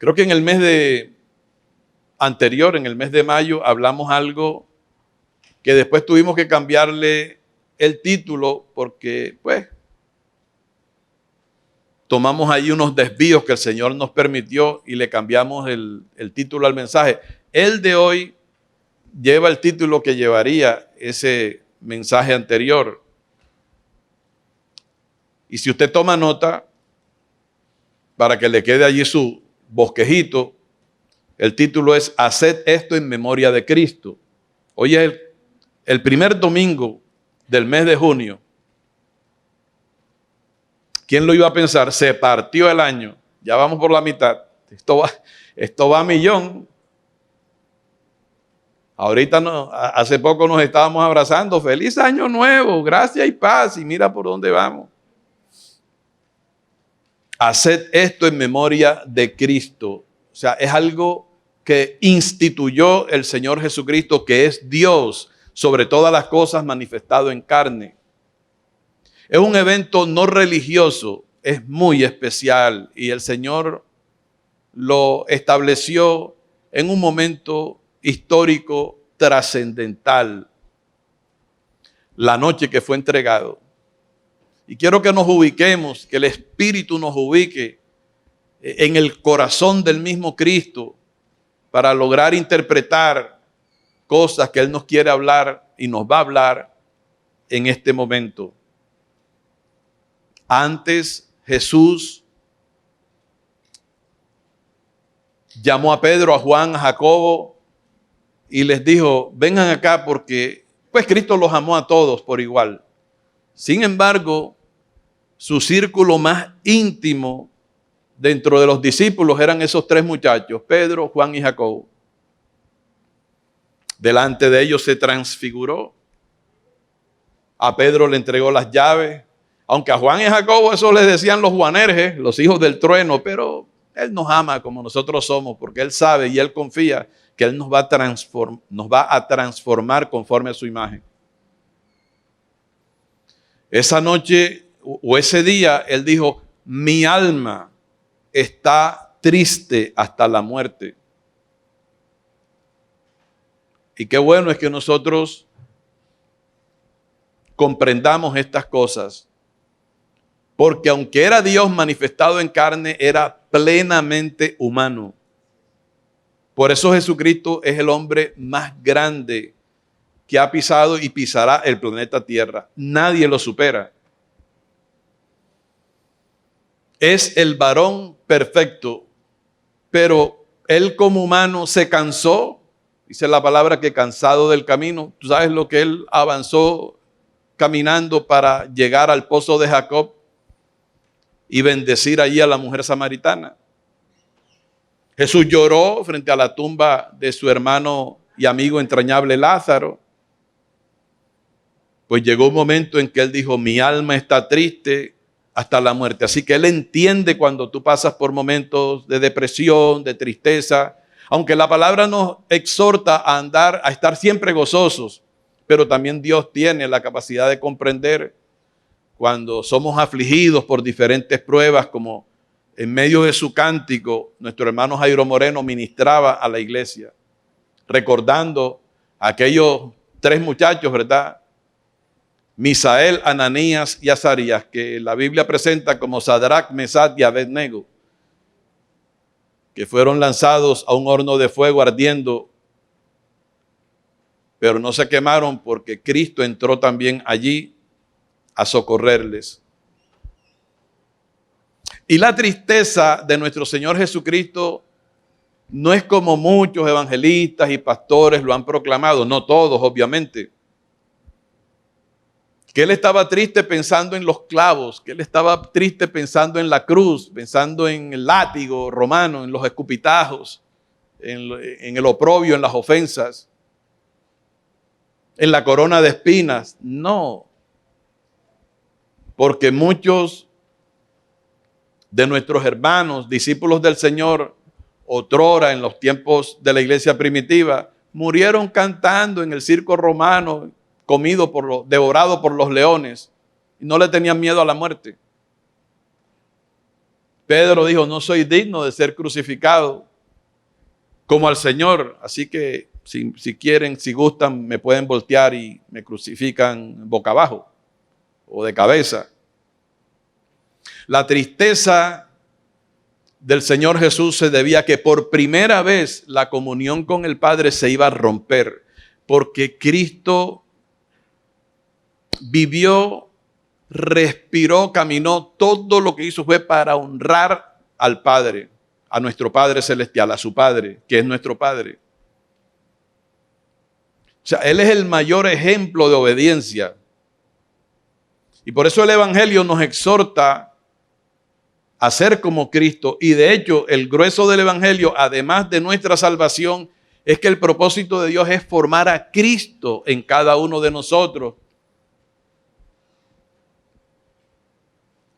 Creo que en el mes anterior, en el mes de mayo, hablamos algo que después tuvimos que cambiarle el título porque, pues, tomamos ahí unos desvíos que el Señor nos permitió y le cambiamos el título al mensaje. El de hoy lleva el título que llevaría ese mensaje anterior. Y si usted toma nota, para que le quede allí su bosquejito, el título es Haced esto en memoria de Cristo. Hoy es el primer domingo del mes de junio. ¿Quién lo iba a pensar? Se partió el año. Ya vamos por la mitad. Esto va a millón. Ahorita hace poco nos estábamos abrazando. Feliz año nuevo, gracia y paz. Y mira por dónde vamos. Haced esto en memoria de Cristo. O sea, es algo que instituyó el Señor Jesucristo, que es Dios sobre todas las cosas manifestado en carne. Es un evento no religioso, es muy especial y el Señor lo estableció en un momento histórico trascendental, la noche que fue entregado. Y quiero que nos ubiquemos, que el Espíritu nos ubique en el corazón del mismo Cristo para lograr interpretar cosas que Él nos quiere hablar y nos va a hablar en este momento. Antes Jesús llamó a Pedro, a Juan, a Jacobo y les dijo, vengan acá porque pues Cristo los amó a todos por igual. Sin embargo, su círculo más íntimo dentro de los discípulos eran esos tres muchachos, Pedro, Juan y Jacobo. Delante de ellos se transfiguró. A Pedro le entregó las llaves. Aunque a Juan y a Jacobo eso les decían los Juanerges, los hijos del trueno, pero Él nos ama como nosotros somos, porque Él sabe y Él confía que Él nos va a transformar conforme a su imagen. Esa noche o ese día Él dijo, mi alma está triste hasta la muerte. Y qué bueno es que nosotros comprendamos estas cosas. Porque aunque era Dios manifestado en carne, era plenamente humano. Por eso Jesucristo es el hombre más grande que ha pisado y pisará el planeta Tierra. Nadie lo supera. Es el varón perfecto, pero Él como humano se cansó. Dice la palabra que cansado del camino. ¿Tú sabes lo que Él avanzó caminando para llegar al pozo de Jacob y bendecir allí a la mujer samaritana? Jesús lloró frente a la tumba de su hermano y amigo entrañable Lázaro. Pues llegó un momento en que Él dijo, mi alma está triste hasta la muerte. Así que Él entiende cuando tú pasas por momentos de depresión, de tristeza. Aunque la palabra nos exhorta a estar siempre gozosos, pero también Dios tiene la capacidad de comprender cuando somos afligidos por diferentes pruebas, como en medio de su cántico, nuestro hermano Jairo Moreno ministraba a la iglesia, recordando a aquellos tres muchachos, ¿verdad? Misael, Ananías y Azarías, que la Biblia presenta como Sadrach, Mesach y Abednego, que fueron lanzados a un horno de fuego ardiendo, pero no se quemaron porque Cristo entró también allí a socorrerles. Y la tristeza de nuestro Señor Jesucristo no es como muchos evangelistas y pastores lo han proclamado, no todos obviamente. Que Él estaba triste pensando en los clavos, que Él estaba triste pensando en la cruz, pensando en el látigo romano, en los escupitajos, en el oprobio, en las ofensas, en la corona de espinas. No, porque muchos de nuestros hermanos, discípulos del Señor, otrora en los tiempos de la iglesia primitiva, murieron cantando en el circo romano, devorado por los leones, y no le tenían miedo a la muerte. Pedro dijo, no soy digno de ser crucificado como al Señor, así que si quieren, si gustan, me pueden voltear y me crucifican boca abajo o de cabeza. La tristeza del Señor Jesús se debía a que por primera vez la comunión con el Padre se iba a romper, porque Cristo vivió, respiró, caminó, todo lo que hizo fue para honrar al Padre, a nuestro Padre Celestial, a su Padre, que es nuestro Padre. O sea, Él es el mayor ejemplo de obediencia. Y por eso el Evangelio nos exhorta a ser como Cristo. Y de hecho, el grueso del Evangelio, además de nuestra salvación, es que el propósito de Dios es formar a Cristo en cada uno de nosotros,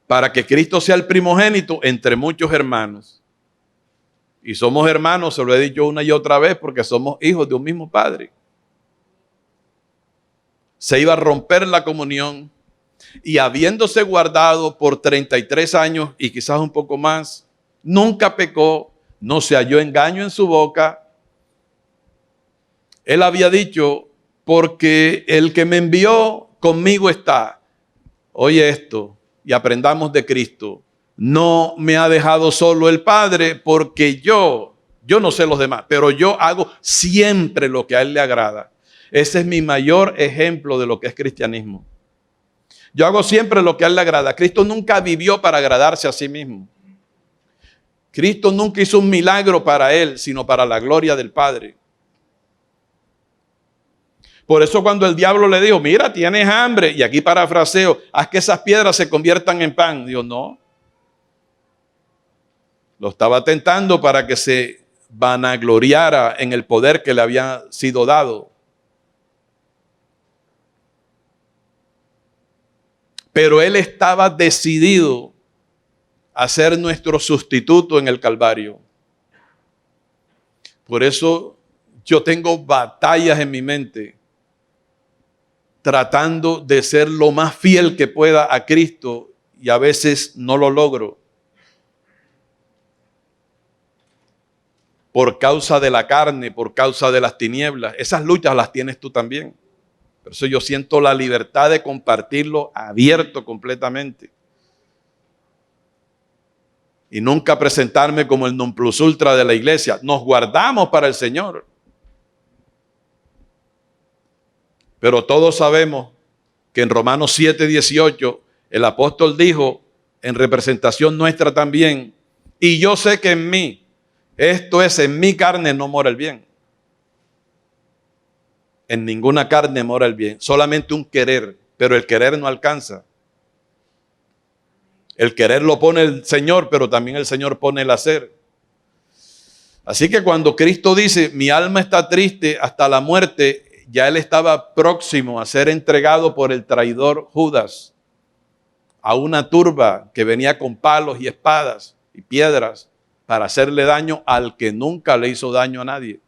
para que Cristo sea el primogénito entre muchos hermanos. Y somos hermanos, se lo he dicho una y otra vez, porque somos hijos de un mismo Padre. Se iba a romper la comunión y habiéndose guardado por 33 años y quizás un poco más, nunca pecó, no se halló engaño en su boca. Él había dicho, porque el que me envió conmigo está. Oye esto y aprendamos de Cristo. No me ha dejado solo el Padre, porque yo no sé los demás, pero yo hago siempre lo que a Él le agrada. Ese es mi mayor ejemplo de lo que es cristianismo. Yo hago siempre lo que a Él le agrada. Cristo nunca vivió para agradarse a sí mismo. Cristo nunca hizo un milagro para Él, sino para la gloria del Padre. Por eso cuando el diablo le dijo, mira, tienes hambre, y aquí parafraseo, haz que esas piedras se conviertan en pan. Dios, no. Lo estaba tentando para que se vanagloriara en el poder que le había sido dado. Pero Él estaba decidido a ser nuestro sustituto en el Calvario. Por eso yo tengo batallas en mi mente tratando de ser lo más fiel que pueda a Cristo y a veces no lo logro. Por causa de la carne, por causa de las tinieblas. Esas luchas las tienes tú también. Por eso yo siento la libertad de compartirlo abierto completamente. Y nunca presentarme como el non plus ultra de la iglesia. Nos guardamos para el Señor. Pero todos sabemos que en Romanos 7:18 el apóstol dijo, en representación nuestra también, y yo sé que en mí, esto es, en mi carne no mora el bien. En ninguna carne mora el bien, solamente un querer, pero el querer no alcanza. El querer lo pone el Señor, pero también el Señor pone el hacer. Así que cuando Cristo dice, mi alma está triste hasta la muerte, ya Él estaba próximo a ser entregado por el traidor Judas a una turba que venía con palos y espadas y piedras para hacerle daño al que nunca le hizo daño a nadie.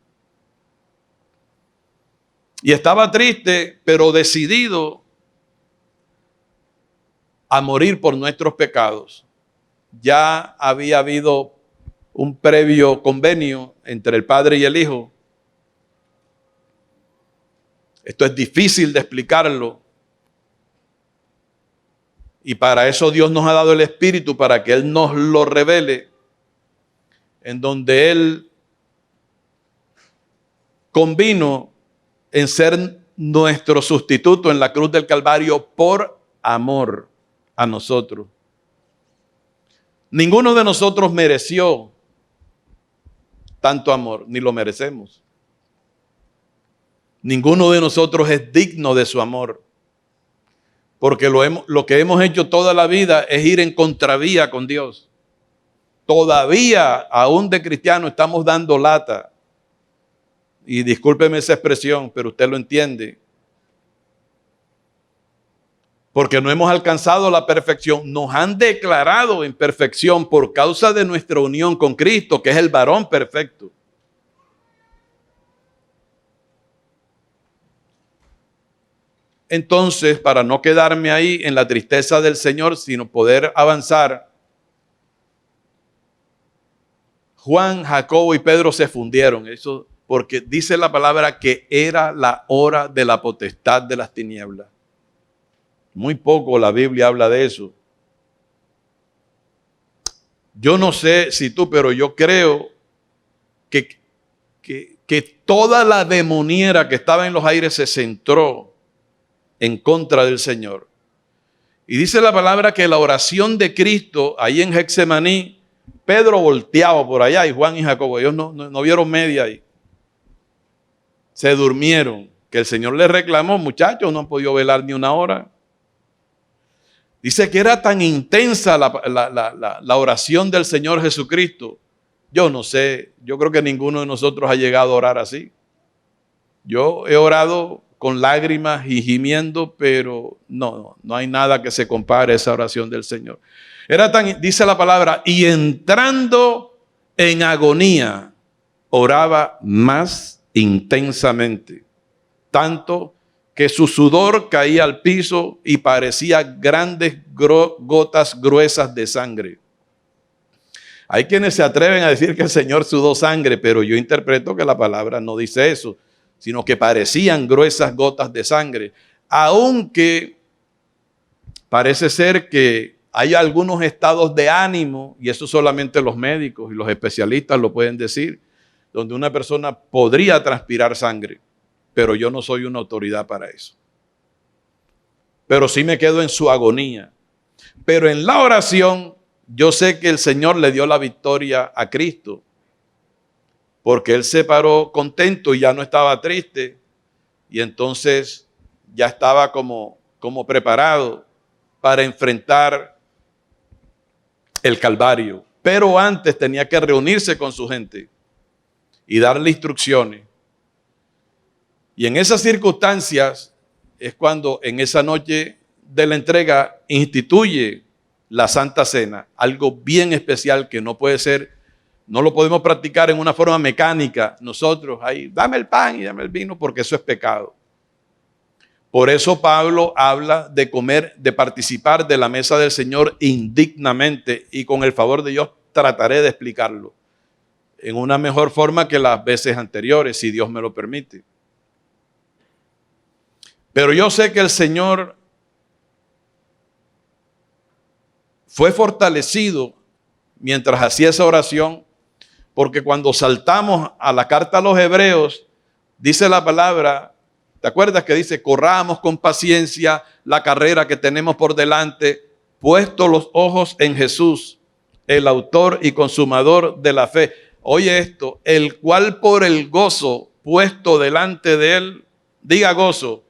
Y estaba triste, pero decidido a morir por nuestros pecados. Ya había habido un previo convenio entre el Padre y el Hijo. Esto es difícil de explicarlo. Y para eso Dios nos ha dado el Espíritu, para que Él nos lo revele, en donde Él convino en ser nuestro sustituto en la cruz del Calvario por amor a nosotros. Ninguno de nosotros mereció tanto amor, ni lo merecemos. Ninguno de nosotros es digno de su amor, porque lo que hemos hecho toda la vida es ir en contravía con Dios. Todavía, aún de cristiano, estamos dando lata. Y discúlpeme esa expresión, pero usted lo entiende. Porque no hemos alcanzado la perfección. Nos han declarado en perfección por causa de nuestra unión con Cristo, que es el varón perfecto. Entonces, para no quedarme ahí en la tristeza del Señor, sino poder avanzar, Juan, Jacobo y Pedro se fundieron. Eso porque dice la palabra que era la hora de la potestad de las tinieblas. Muy poco la Biblia habla de eso. Yo no sé si tú, pero yo creo que toda la demoniera que estaba en los aires se centró en contra del Señor. Y dice la palabra que la oración de Cristo, ahí en Getsemaní, Pedro volteaba por allá y Juan y Jacobo, ellos no vieron media ahí. Se durmieron, que el Señor les reclamó, muchachos, no han podido velar ni una hora. Dice que era tan intensa la oración del Señor Jesucristo. Yo no sé, yo creo que ninguno de nosotros ha llegado a orar así. Yo he orado con lágrimas y gimiendo, pero no hay nada que se compare a esa oración del Señor. Era tan, dice la palabra, y entrando en agonía, oraba más intensamente, tanto que su sudor caía al piso y parecía grandes gotas gruesas de sangre. Hay quienes se atreven a decir que el Señor sudó sangre, pero yo interpreto que la palabra no dice eso, sino que parecían gruesas gotas de sangre. Aunque parece ser que hay algunos estados de ánimo, y eso solamente los médicos y los especialistas lo pueden decir, donde una persona podría transpirar sangre, pero yo no soy una autoridad para eso. Pero sí me quedo en su agonía. Pero en la oración, yo sé que el Señor le dio la victoria a Cristo, porque Él se paró contento y ya no estaba triste, y entonces ya estaba como preparado para enfrentar el Calvario. Pero antes tenía que reunirse con su gente y darle instrucciones. Y en esas circunstancias es cuando en esa noche de la entrega instituye la Santa Cena, algo bien especial que no puede ser, no lo podemos practicar en una forma mecánica. Nosotros ahí, dame el pan y dame el vino, porque eso es pecado. Por eso Pablo habla de comer, de participar de la mesa del Señor indignamente, y con el favor de Dios trataré de explicarlo en una mejor forma que las veces anteriores, si Dios me lo permite. Pero yo sé que el Señor fue fortalecido mientras hacía esa oración, porque cuando saltamos a la carta a los Hebreos, dice la palabra, ¿te acuerdas que dice, corramos con paciencia la carrera que tenemos por delante, puesto los ojos en Jesús, el autor y consumador de la fe? Oye esto, el cual por el gozo puesto delante de él, diga gozo.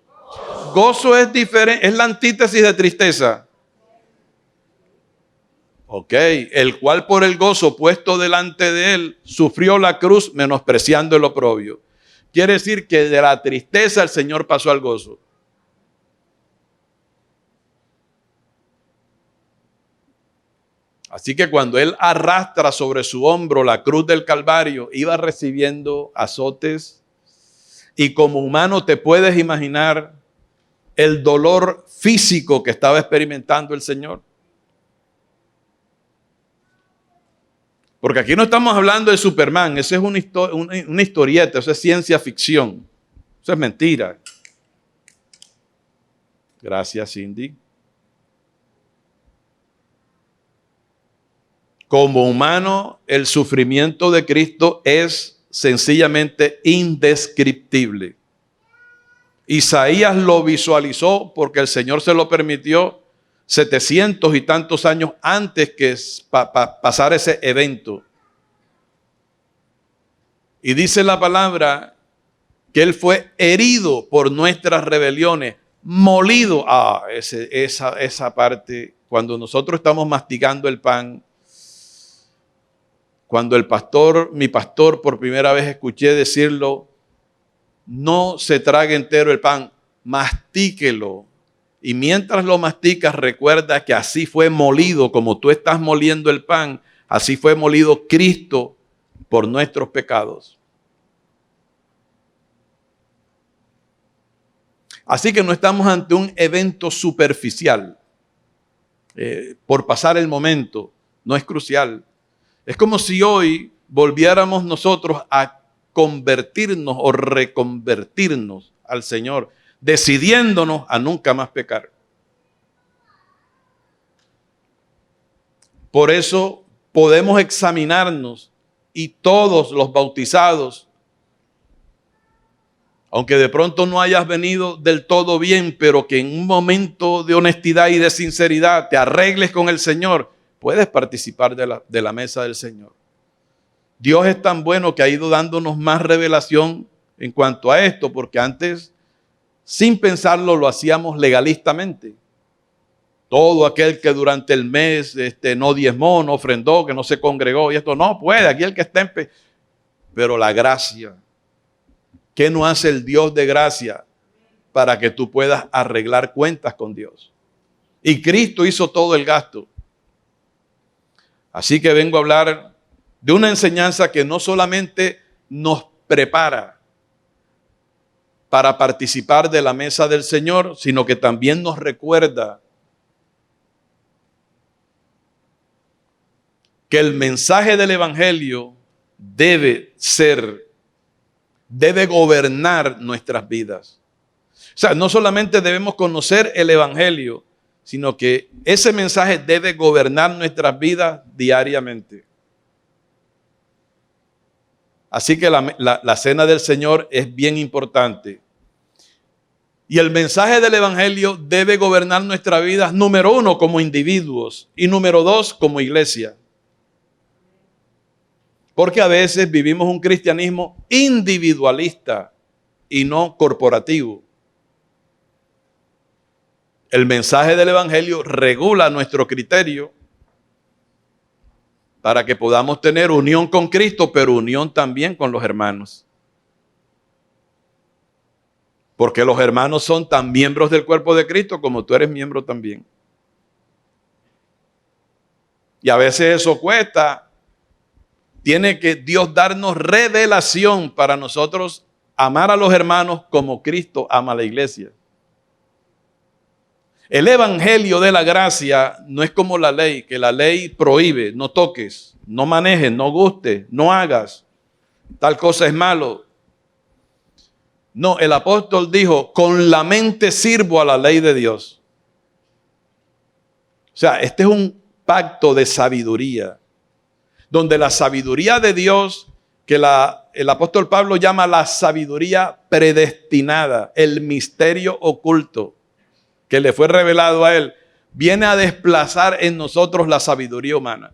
Gozo es diferente, es la antítesis de tristeza. Ok, el cual por el gozo puesto delante de él sufrió la cruz menospreciando el oprobio. Quiere decir que de la tristeza el Señor pasó al gozo. Así que cuando él arrastra sobre su hombro la cruz del Calvario, iba recibiendo azotes, y como humano te puedes imaginar el dolor físico que estaba experimentando el Señor. Porque aquí no estamos hablando de Superman, eso es una historieta, eso es ciencia ficción, eso es mentira. Gracias, Cindy. Como humano, el sufrimiento de Cristo es sencillamente indescriptible. Isaías lo visualizó porque el Señor se lo permitió 700 y tantos años antes que pasara ese evento. Y dice la palabra que Él fue herido por nuestras rebeliones, molido. Esa parte, cuando nosotros estamos masticando el pan, cuando mi pastor, por primera vez escuché decirlo, no se trague entero el pan, mastíquelo. Y mientras lo masticas, recuerda que así fue molido, como tú estás moliendo el pan, así fue molido Cristo por nuestros pecados. Así que no estamos ante un evento superficial, por pasar el momento, no es crucial. Es como si hoy volviéramos nosotros a convertirnos o reconvertirnos al Señor, decidiéndonos a nunca más pecar. Por eso podemos examinarnos y todos los bautizados, aunque de pronto no hayas venido del todo bien, pero que en un momento de honestidad y de sinceridad te arregles con el Señor, puedes participar de la mesa del Señor. Dios es tan bueno que ha ido dándonos más revelación en cuanto a esto, porque antes, sin pensarlo, lo hacíamos legalistamente. Todo aquel que durante el mes no diezmó, no ofrendó, que no se congregó, y esto no puede, aquí el que está pero la gracia, ¿qué no hace el Dios de gracia para que tú puedas arreglar cuentas con Dios? Y Cristo hizo todo el gasto. Así que vengo a hablar de una enseñanza que no solamente nos prepara para participar de la mesa del Señor, sino que también nos recuerda que el mensaje del Evangelio debe gobernar nuestras vidas. O sea, no solamente debemos conocer el Evangelio, sino que ese mensaje debe gobernar nuestras vidas diariamente. Así que la cena del Señor es bien importante. Y el mensaje del Evangelio debe gobernar nuestras vidas, número 1, como individuos, y número 2, como iglesia. Porque a veces vivimos un cristianismo individualista y no corporativo. El mensaje del Evangelio regula nuestro criterio para que podamos tener unión con Cristo, pero unión también con los hermanos. Porque los hermanos son tan miembros del cuerpo de Cristo como tú eres miembro también. Y a veces eso cuesta. Tiene que Dios darnos revelación para nosotros amar a los hermanos como Cristo ama a la iglesia. El evangelio de la gracia no es como la ley, que la ley prohíbe, no toques, no manejes, no gustes, no hagas, tal cosa es malo. No, el apóstol dijo, con la mente sirvo a la ley de Dios. O sea, este es un pacto de sabiduría, donde la sabiduría de Dios, que el apóstol Pablo llama la sabiduría predestinada, el misterio oculto que le fue revelado a él, viene a desplazar en nosotros la sabiduría humana.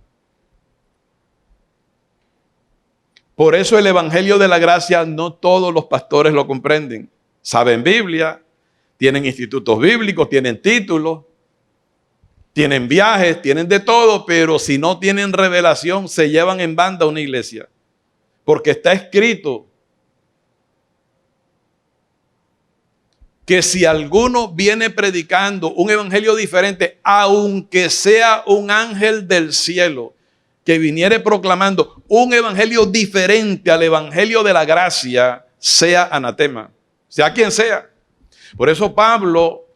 Por eso el evangelio de la gracia no todos los pastores lo comprenden. Saben Biblia, tienen institutos bíblicos, tienen títulos, tienen viajes, tienen de todo, pero si no tienen revelación, se llevan en banda a una iglesia. Porque está escrito que si alguno viene predicando un evangelio diferente, aunque sea un ángel del cielo, que viniere proclamando un evangelio diferente al evangelio de la gracia, sea anatema, sea quien sea. Por eso Pablo,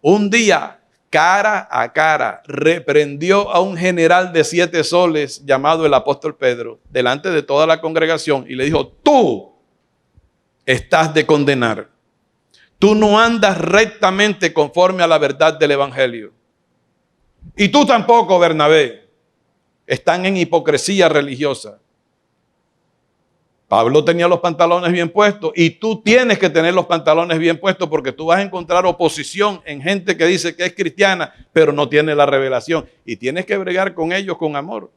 un día, cara a cara, reprendió a un general de 7 soles llamado el apóstol Pedro, delante de toda la congregación, y le dijo, tú estás de condenar. Tú no andas rectamente conforme a la verdad del evangelio. Y tú tampoco, Bernabé. Están en hipocresía religiosa. Pablo tenía los pantalones bien puestos y tú tienes que tener los pantalones bien puestos porque tú vas a encontrar oposición en gente que dice que es cristiana, pero no tiene la revelación. Y tienes que bregar con ellos con amor.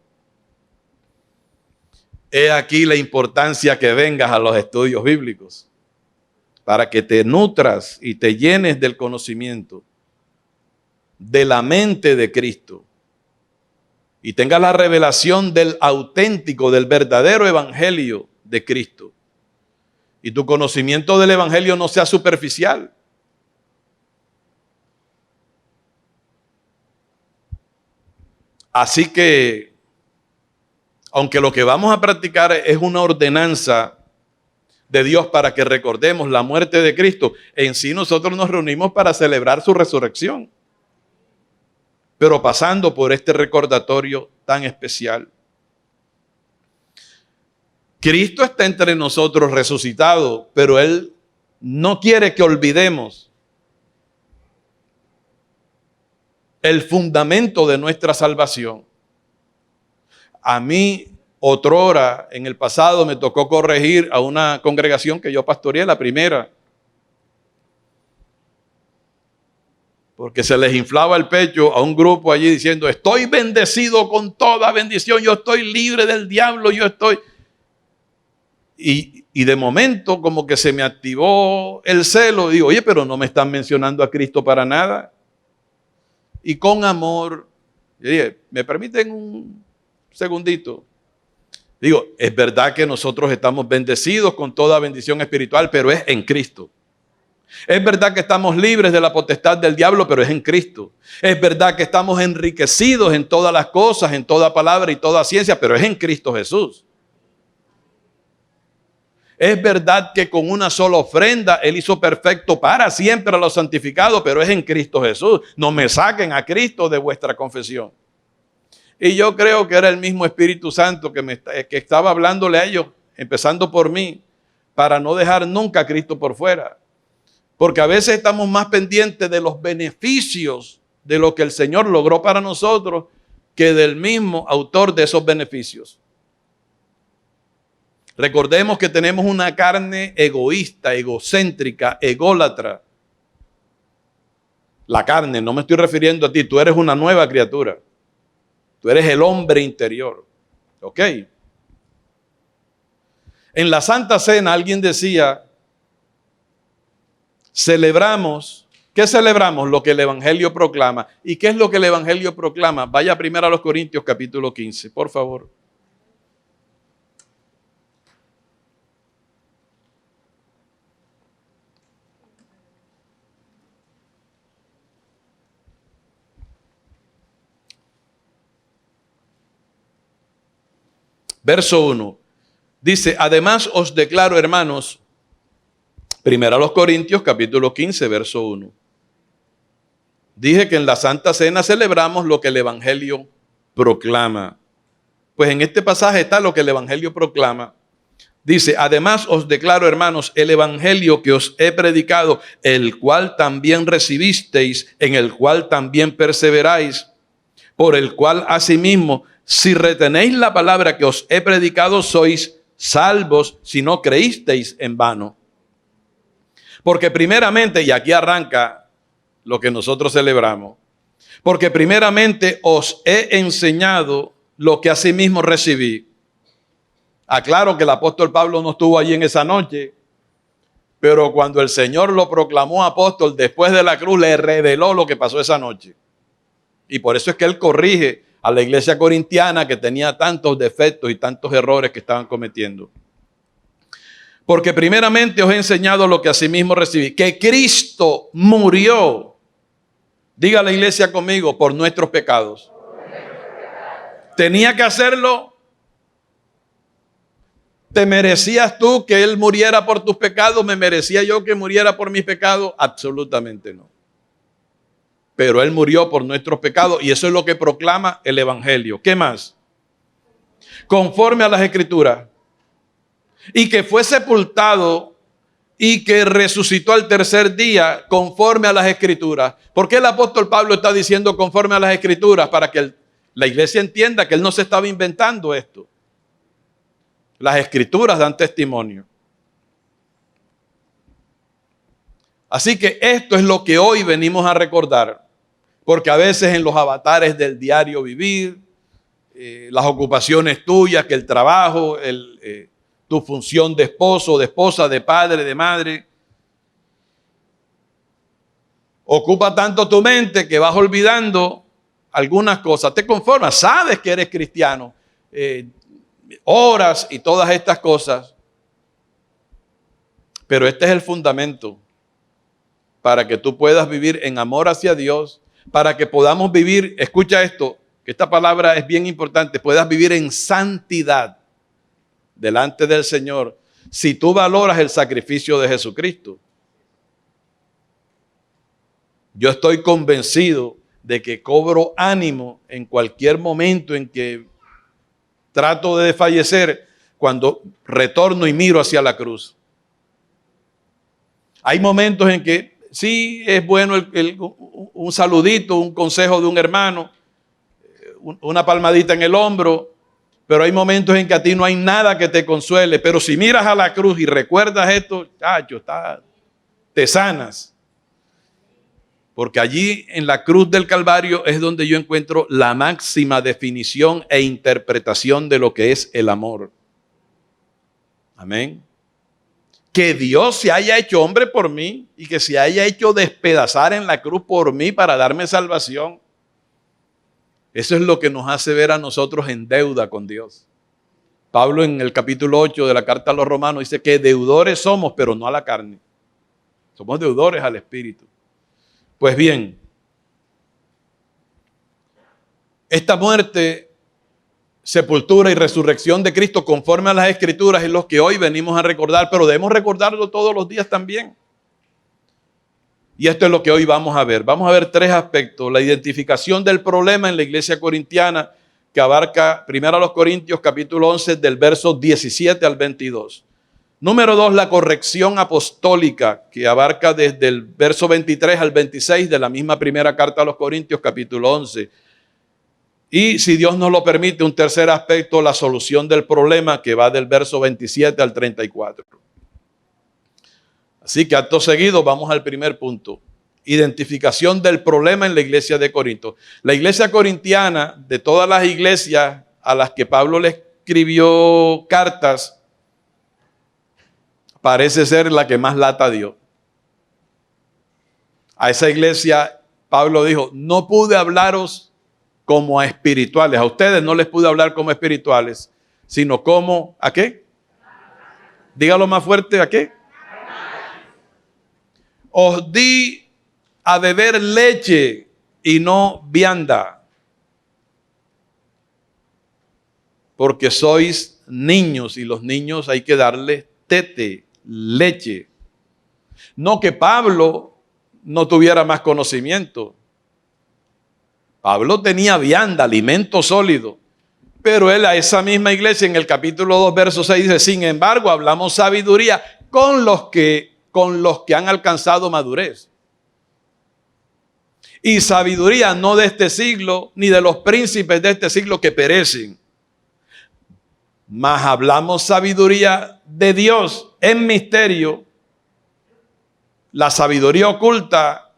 He aquí la importancia que vengas a los estudios bíblicos para que te nutras y te llenes del conocimiento de la mente de Cristo y tengas la revelación del auténtico, del verdadero evangelio de Cristo. Y tu conocimiento del evangelio no sea superficial. Así que, aunque lo que vamos a practicar es una ordenanza de Dios para que recordemos la muerte de Cristo, en sí nosotros nos reunimos para celebrar su resurrección, pero pasando por este recordatorio tan especial. Cristo está entre nosotros resucitado, pero Él no quiere que olvidemos el fundamento de nuestra salvación. A mí, otrora, en el pasado, me tocó corregir a una congregación que yo pastoreé, la primera, porque se les inflaba el pecho a un grupo allí diciendo, estoy bendecido con toda bendición, yo estoy libre del diablo, yo estoy... Y de momento como que se me activó el celo, y digo, oye, pero no me están mencionando a Cristo para nada. Y con amor, yo dije, ¿me permiten un segundito? Digo, es verdad que nosotros estamos bendecidos con toda bendición espiritual, pero es en Cristo. Es verdad que estamos libres de la potestad del diablo, pero es en Cristo. Es verdad que estamos enriquecidos en todas las cosas, en toda palabra y toda ciencia, pero es en Cristo Jesús. Es verdad que con una sola ofrenda Él hizo perfecto para siempre a los santificados, pero es en Cristo Jesús. No me saquen a Cristo de vuestra confesión. Y yo creo que era el mismo Espíritu Santo que estaba hablándole a ellos, empezando por mí, para no dejar nunca a Cristo por fuera. Porque a veces estamos más pendientes de los beneficios de lo que el Señor logró para nosotros que del mismo autor de esos beneficios. Recordemos que tenemos una carne egoísta, egocéntrica, ególatra. La carne, no me estoy refiriendo a ti, tú eres una nueva criatura. Tú eres el hombre interior. ¿Ok? En la Santa Cena alguien decía, celebramos, ¿qué celebramos? Lo que el Evangelio proclama. ¿Y qué es lo que el Evangelio proclama? Vaya primero a los Corintios capítulo 15, por favor. Verso 1. Dice, además os declaro, hermanos, primero a los Corintios, capítulo 15, verso 1. Dije que en la Santa Cena celebramos lo que el Evangelio proclama. Pues en este pasaje está lo que el Evangelio proclama. Dice, además os declaro, hermanos, el Evangelio que os he predicado, el cual también recibisteis, en el cual también perseveráis, por el cual asimismo, si retenéis la palabra que os he predicado, sois salvos si no creísteis en vano. Porque primeramente, y aquí arranca lo que nosotros celebramos, porque primeramente os he enseñado lo que asimismo recibí. Aclaro que el apóstol Pablo no estuvo allí en esa noche, pero cuando el Señor lo proclamó apóstol después de la cruz, le reveló lo que pasó esa noche. Y por eso es que él corrige a la iglesia corintiana que tenía tantos defectos y tantos errores que estaban cometiendo. Porque primeramente os he enseñado lo que asimismo recibí, que Cristo murió, diga la iglesia conmigo, por nuestros pecados. Tenía que hacerlo. ¿Te merecías tú que Él muriera por tus pecados? ¿Me merecía yo que muriera por mis pecados? Absolutamente no. Pero Él murió por nuestros pecados y eso es lo que proclama el Evangelio. ¿Qué más? Conforme a las Escrituras. Y que fue sepultado y que resucitó al tercer día conforme a las Escrituras. ¿Por qué el apóstol Pablo está diciendo conforme a las Escrituras? Para que la iglesia entienda que él no se estaba inventando esto. Las Escrituras dan testimonio. Así que esto es lo que hoy venimos a recordar, porque a veces en los avatares del diario vivir, las ocupaciones tuyas, que el trabajo, tu función de esposo, de esposa, de padre, de madre, ocupa tanto tu mente que vas olvidando algunas cosas. Te conformas, sabes que eres cristiano, oras y todas estas cosas, pero este es el fundamento para que tú puedas vivir en amor hacia Dios, para que podamos vivir, escucha esto, que esta palabra es bien importante, puedas vivir en santidad delante del Señor, si tú valoras el sacrificio de Jesucristo. Yo estoy convencido de que cobro ánimo en cualquier momento en que trato de desfallecer, cuando retorno y miro hacia la cruz. Hay momentos en que sí es bueno un saludito, un consejo de un hermano, una palmadita en el hombro, pero hay momentos en que a ti no hay nada que te consuele. Pero si miras a la cruz y recuerdas esto, chacho, te sanas. Porque allí en la cruz del Calvario es donde yo encuentro la máxima definición e interpretación de lo que es el amor. Amén. Que Dios se haya hecho hombre por mí y que se haya hecho despedazar en la cruz por mí para darme salvación. Eso es lo que nos hace ver a nosotros en deuda con Dios. Pablo en el capítulo 8 de la carta a los Romanos dice que deudores somos, pero no a la carne. Somos deudores al Espíritu. Pues bien, esta muerte, sepultura y resurrección de Cristo conforme a las Escrituras es lo que hoy venimos a recordar, pero debemos recordarlo todos los días también. Y esto es lo que hoy vamos a ver. Vamos a ver tres aspectos. La identificación del problema en la iglesia corintiana, que abarca primero a los Corintios capítulo 11 del verso 17 al 22. Número 2, la corrección apostólica, que abarca desde el verso 23 al 26 de la misma primera carta a los Corintios capítulo 11. Y si Dios nos lo permite, un tercer aspecto, la solución del problema, que va del verso 27 al 34. Así que acto seguido vamos al primer punto. Identificación del problema en la iglesia de Corinto. La iglesia corintiana, de todas las iglesias a las que Pablo le escribió cartas, parece ser la que más lata dio. A esa iglesia Pablo dijo, no pude hablaros como a espirituales. A ustedes no les pude hablar como espirituales, sino como, ¿a qué? Dígalo más fuerte, ¿a qué? Os di a beber leche y no vianda, porque sois niños y los niños hay que darles tete, leche. No que Pablo no tuviera más conocimiento. Pablo tenía vianda, alimento sólido. Pero él a esa misma iglesia en el capítulo 2, verso 6 dice, sin embargo, hablamos sabiduría con los que han alcanzado madurez. Y sabiduría no de este siglo, ni de los príncipes de este siglo que perecen. Mas hablamos sabiduría de Dios en misterio, la sabiduría oculta,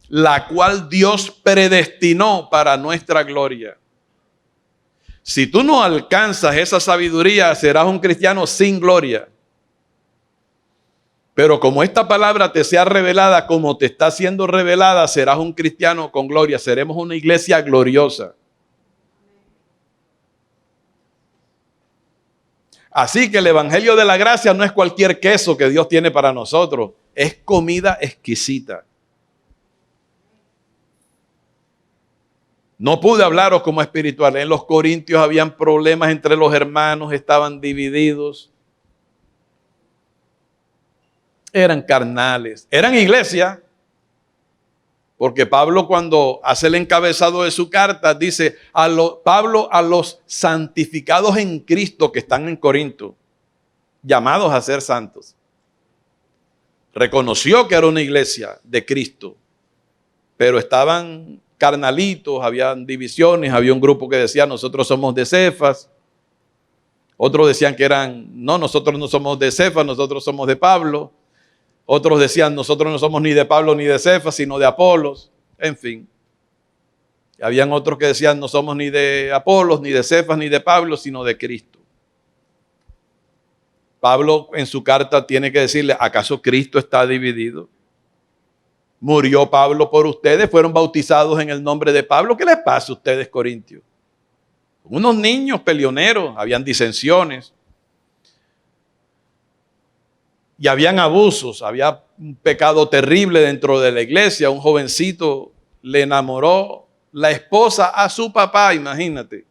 la cual Dios predestinó para nuestra gloria. Si tú no alcanzas esa sabiduría, serás un cristiano sin gloria. Pero como esta palabra te sea revelada, como te está siendo revelada, serás un cristiano con gloria. Seremos una iglesia gloriosa. Así que el evangelio de la gracia no es cualquier queso que Dios tiene para nosotros. Es comida exquisita. No pude hablaros como espirituales. En los Corintios habían problemas entre los hermanos, estaban divididos. Eran carnales, eran iglesia. Porque Pablo cuando hace el encabezado de su carta dice, Pablo a los santificados en Cristo que están en Corinto, llamados a ser santos. Reconoció que era una iglesia de Cristo, pero estaban carnalitos, habían divisiones, había un grupo que decía nosotros somos de Cefas, otros decían que nosotros no somos de Cefas, nosotros somos de Pablo, otros decían nosotros no somos ni de Pablo ni de Cefas, sino de Apolos, en fin. Habían otros que decían no somos ni de Apolos, ni de Cefas, ni de Pablo, sino de Cristo. Pablo en su carta tiene que decirle, ¿acaso Cristo está dividido? Murió Pablo por ustedes, fueron bautizados en el nombre de Pablo. ¿Qué les pasa a ustedes, Corintios? Unos niños peleoneros, habían disensiones. Y habían abusos, había un pecado terrible dentro de la iglesia. Un jovencito le enamoró la esposa a su papá, imagínate.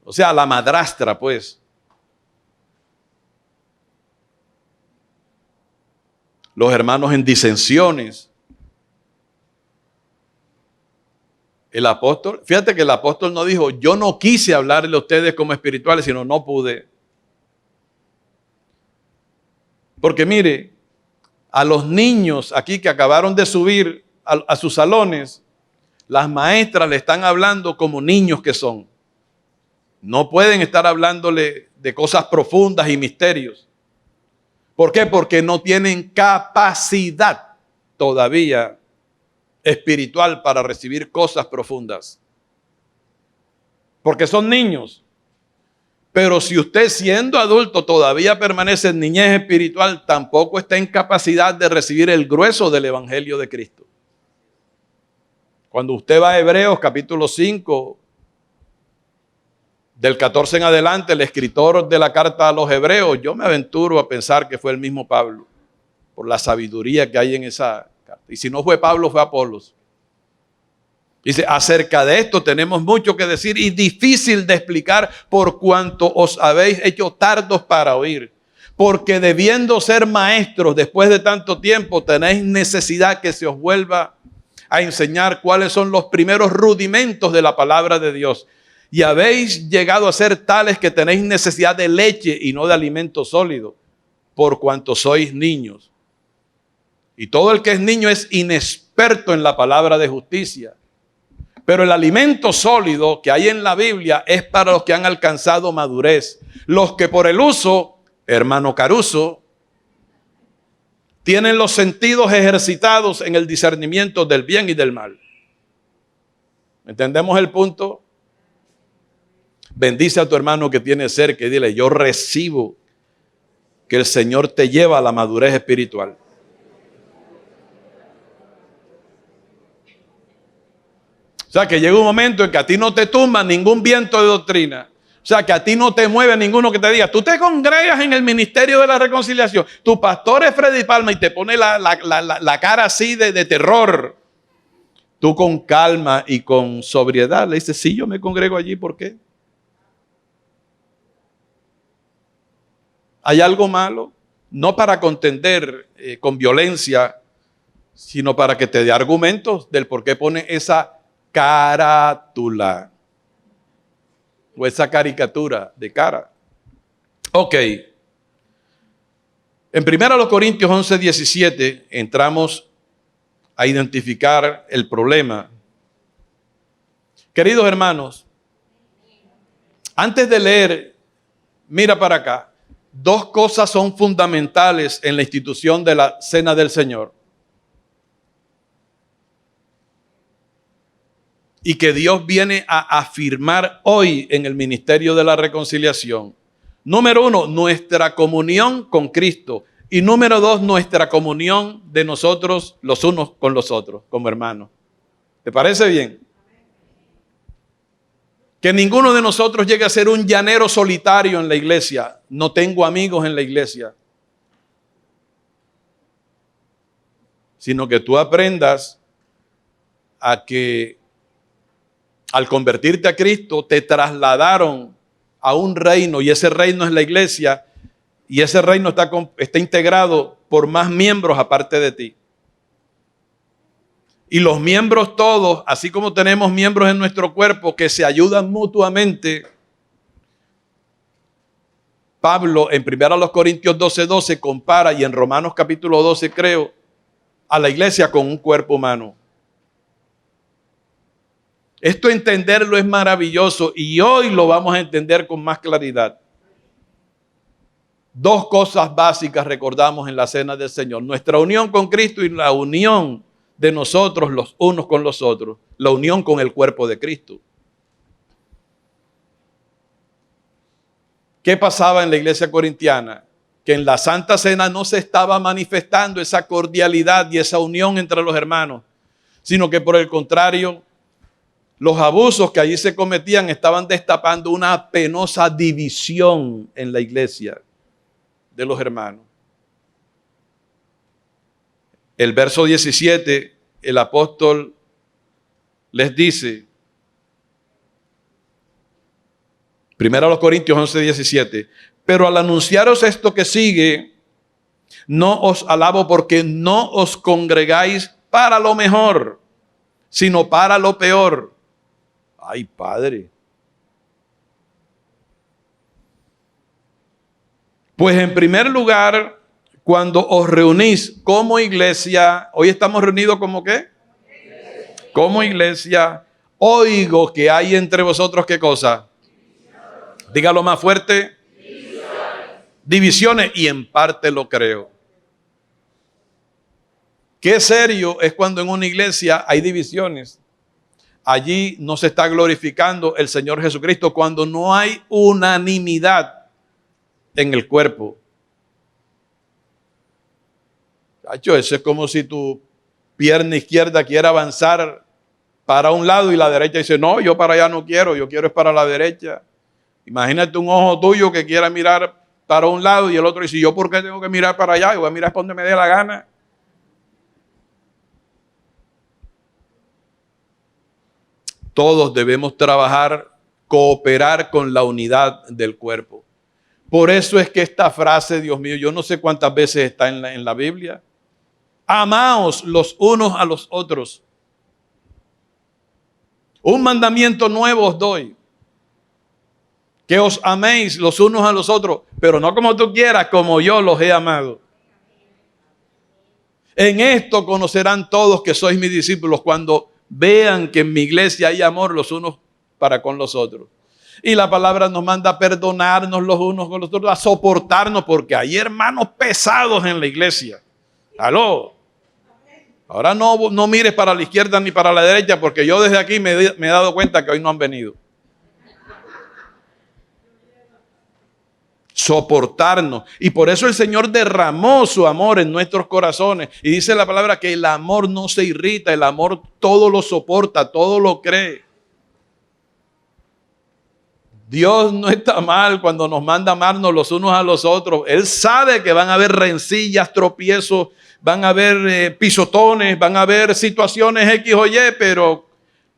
O sea, la madrastra, pues. Los hermanos en disensiones. El apóstol, fíjate que el apóstol no dijo, yo no quise hablarle a ustedes como espirituales, sino no pude. Porque mire, a los niños aquí que acabaron de subir a sus salones, las maestras le están hablando como niños que son. No pueden estar hablándole de cosas profundas y misterios. ¿Por qué? Porque no tienen capacidad todavía espiritual para recibir cosas profundas. Porque son niños. Pero si usted siendo adulto todavía permanece en niñez espiritual, tampoco está en capacidad de recibir el grueso del Evangelio de Cristo. Cuando usted va a Hebreos capítulo 5, del 14 en adelante, el escritor de la carta a los Hebreos, yo me aventuro a pensar que fue el mismo Pablo, por la sabiduría que hay en esa carta. Y si no fue Pablo, fue Apolos. Dice, acerca de esto tenemos mucho que decir y difícil de explicar por cuanto os habéis hecho tardos para oír. Porque debiendo ser maestros después de tanto tiempo, tenéis necesidad que se os vuelva a enseñar cuáles son los primeros rudimentos de la palabra de Dios. Y habéis llegado a ser tales que tenéis necesidad de leche y no de alimento sólido, por cuanto sois niños. Y todo el que es niño es inexperto en la palabra de justicia. Pero el alimento sólido que hay en la Biblia es para los que han alcanzado madurez. Los que por el uso, hermano Caruso, tienen los sentidos ejercitados en el discernimiento del bien y del mal. ¿Entendemos el punto? Bendice a tu hermano que tiene cerca y dile, yo recibo que el Señor te lleva a la madurez espiritual. O sea, que llega un momento en que a ti no te tumba ningún viento de doctrina. O sea, que a ti no te mueve ninguno que te diga, tú te congregas en el ministerio de la reconciliación, tu pastor es Freddy Palma y te pone la cara así de terror. Tú con calma y con sobriedad le dices, sí, yo me congrego allí, ¿por qué? ¿Hay algo malo? No para contender con violencia, sino para que te dé argumentos del por qué pone esa carátula o esa caricatura de cara. Ok. En 1 Corintios 11, 17 entramos a identificar el problema. Queridos hermanos, antes de leer, mira para acá, dos cosas son fundamentales en la institución de la Cena del Señor. Y que Dios viene a afirmar hoy en el ministerio de la reconciliación. Número uno, nuestra comunión con Cristo. Y número dos, nuestra comunión de nosotros los unos con los otros, como hermanos. ¿Te parece bien? Que ninguno de nosotros llegue a ser un llanero solitario en la iglesia. No tengo amigos en la iglesia. Sino que tú aprendas a que al convertirte a Cristo, te trasladaron a un reino y ese reino es la iglesia y ese reino está integrado por más miembros aparte de ti. Y los miembros todos, así como tenemos miembros en nuestro cuerpo que se ayudan mutuamente, Pablo en 1 Corintios 12:12 compara y en Romanos capítulo 12 creo a la iglesia con un cuerpo humano. Esto entenderlo es maravilloso y hoy lo vamos a entender con más claridad. Dos cosas básicas recordamos en la Cena del Señor. Nuestra unión con Cristo y la unión de nosotros los unos con los otros. La unión con el cuerpo de Cristo. ¿Qué pasaba en la iglesia corintiana? Que en la Santa Cena no se estaba manifestando esa cordialidad y esa unión entre los hermanos, sino que por el contrario, los abusos que allí se cometían estaban destapando una penosa división en la iglesia de los hermanos. El verso 17, el apóstol les dice, 1 Corintios 11, 17, pero al anunciaros esto que sigue, no os alabo porque no os congregáis para lo mejor, sino para lo peor. Ay, Padre. Pues en primer lugar, cuando os reunís como iglesia, hoy estamos reunidos como ¿qué? Como iglesia, oigo que hay entre vosotros ¿qué cosa? Dígalo más fuerte. Divisiones, y en parte lo creo. Qué serio es cuando en una iglesia hay divisiones. Allí no se está glorificando el Señor Jesucristo cuando no hay unanimidad en el cuerpo. Cacho, eso es como si tu pierna izquierda quiere avanzar para un lado y la derecha dice, no, yo para allá no quiero, yo quiero es para la derecha. Imagínate un ojo tuyo que quiera mirar para un lado y el otro dice, ¿yo por qué tengo que mirar para allá? Yo voy a mirar para donde me dé la gana. Todos debemos trabajar, cooperar con la unidad del cuerpo. Por eso es que esta frase, Dios mío, yo no sé cuántas veces está en la Biblia. Amaos los unos a los otros. Un mandamiento nuevo os doy. Que os améis los unos a los otros, pero no como tú quieras, como yo los he amado. En esto conocerán todos que sois mis discípulos cuando vean que en mi iglesia hay amor los unos para con los otros. Y la palabra nos manda a perdonarnos los unos con los otros, a soportarnos, porque hay hermanos pesados en la iglesia. ¿Aló? Ahora no mires para la izquierda ni para la derecha, porque yo desde aquí me he dado cuenta que hoy no han venido. Soportarnos. Y por eso el Señor derramó su amor en nuestros corazones. Y dice la palabra que el amor no se irrita, el amor todo lo soporta, todo lo cree. Dios no está mal cuando nos manda amarnos los unos a los otros. Él sabe que van a haber rencillas, tropiezos, van a haber pisotones, van a haber situaciones X o Y, pero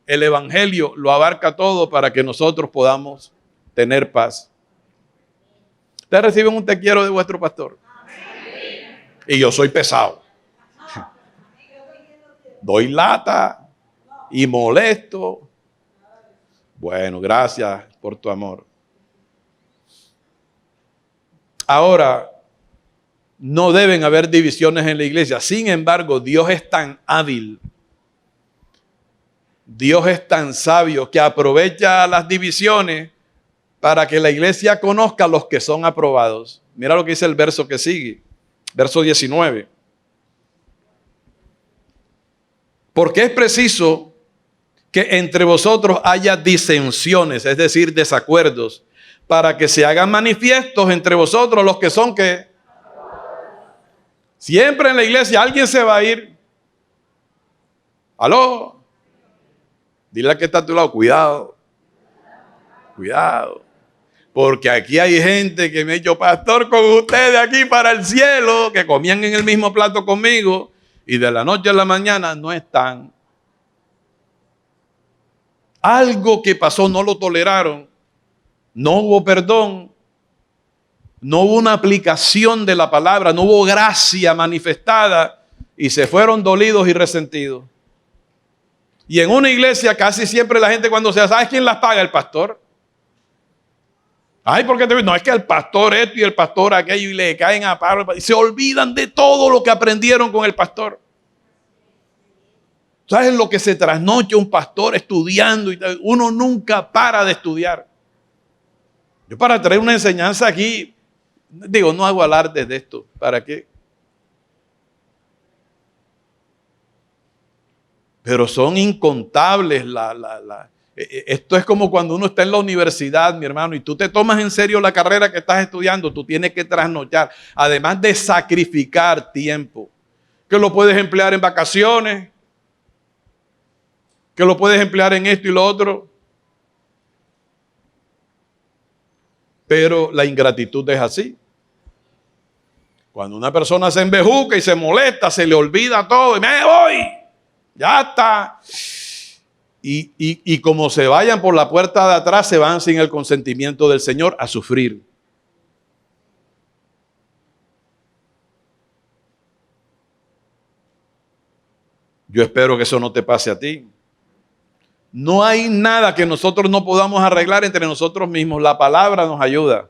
el Evangelio lo abarca todo para que nosotros podamos tener paz. Ustedes reciben un te quiero de vuestro pastor. Y yo soy pesado. Doy lata y molesto. Bueno, gracias por tu amor. Ahora, no deben haber divisiones en la iglesia. Sin embargo, Dios es tan hábil. Dios es tan sabio que aprovecha las divisiones para que la iglesia conozca a los que son aprobados. Mira lo que dice el verso que sigue. Verso 19. Porque es preciso que entre vosotros haya disensiones, es decir, desacuerdos, para que se hagan manifiestos entre vosotros los que son que siempre en la iglesia alguien se va a ir. ¿Aló? Dile al que está a tu lado, cuidado, cuidado. Porque aquí hay gente que me ha dicho, pastor, con ustedes aquí para el cielo, que comían en el mismo plato conmigo y de la noche a la mañana no están. Algo que pasó, no lo toleraron, no hubo perdón, no hubo una aplicación de la palabra, no hubo gracia manifestada y se fueron dolidos y resentidos. Y en una iglesia casi siempre la gente cuando se ¿sabes quién las paga? El pastor. Ay, ¿por qué te no, es que el pastor esto y el pastor aquello y le caen a paro y se olvidan de todo lo que aprendieron con el pastor. ¿Sabes lo que se trasnocha un pastor estudiando? Uno nunca para de estudiar. Yo para traer una enseñanza aquí, digo, no hago alarde de esto. ¿Para qué? Pero son incontables. Esto es como cuando uno está en la universidad, mi hermano, y tú te tomas en serio la carrera que estás estudiando, tú tienes que trasnochar, además de sacrificar tiempo, que lo puedes emplear en vacaciones, que lo puedes emplear en esto y lo otro. Pero la ingratitud es así. Cuando una persona se embejuca y se molesta, se le olvida todo y me voy, ya está. Y como se vayan por la puerta de atrás, se van sin el consentimiento del Señor a sufrir. Yo espero que eso no te pase a ti. No hay nada que nosotros no podamos arreglar entre nosotros mismos. La palabra nos ayuda.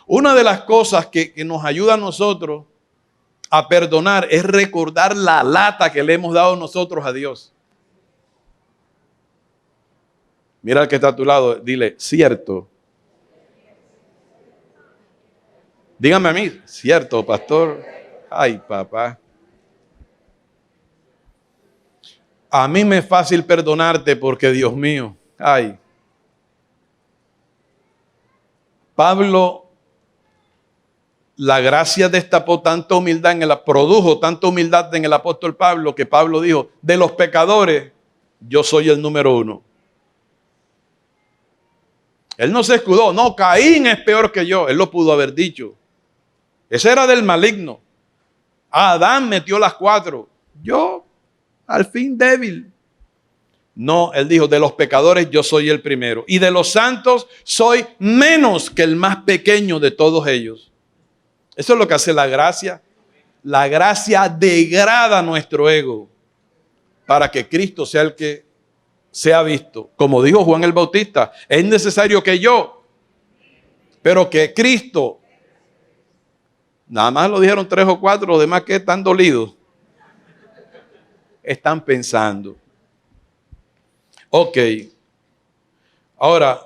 Una de las cosas que nos ayuda a nosotros a perdonar es recordar la lata que le hemos dado nosotros a Dios. Mira al que está a tu lado, dile, cierto. Dígame a mí, cierto, pastor. Ay, papá. A mí me es fácil perdonarte porque, Dios mío, ay. Pablo, la gracia destapó tanta humildad produjo tanta humildad en el apóstol Pablo que Pablo dijo, de los pecadores, yo soy el número 1. Él no se escudó, no, Caín es peor que yo, él lo pudo haber dicho. Ese era del maligno. Adán metió las 4, yo al fin débil. No, él dijo, de los pecadores yo soy el primero. Y de los santos soy menos que el más pequeño de todos ellos. Eso es lo que hace la gracia. La gracia degrada nuestro ego para que Cristo sea el que sea visto. Como dijo Juan el Bautista, es necesario que yo, pero que Cristo. Nada más lo dijeron 3 o 4, los demás que están dolidos. Están pensando. Ok. Ahora,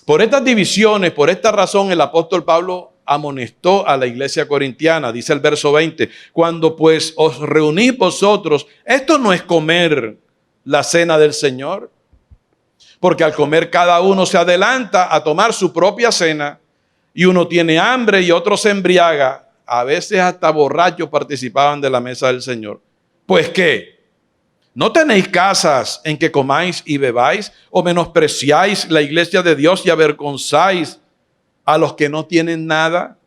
por estas divisiones, por esta razón, el apóstol Pablo amonestó a la iglesia corintiana. Dice el verso 20, cuando pues os reunís vosotros, esto no es comer la cena del Señor, porque al comer cada uno se adelanta a tomar su propia cena, y uno tiene hambre y otro se embriaga. A veces hasta borrachos participaban de la mesa del Señor. Pues ¿qué? ¿No tenéis casas en que comáis y bebáis? ¿O menospreciáis la iglesia de Dios y avergonzáis a los que no tienen nada?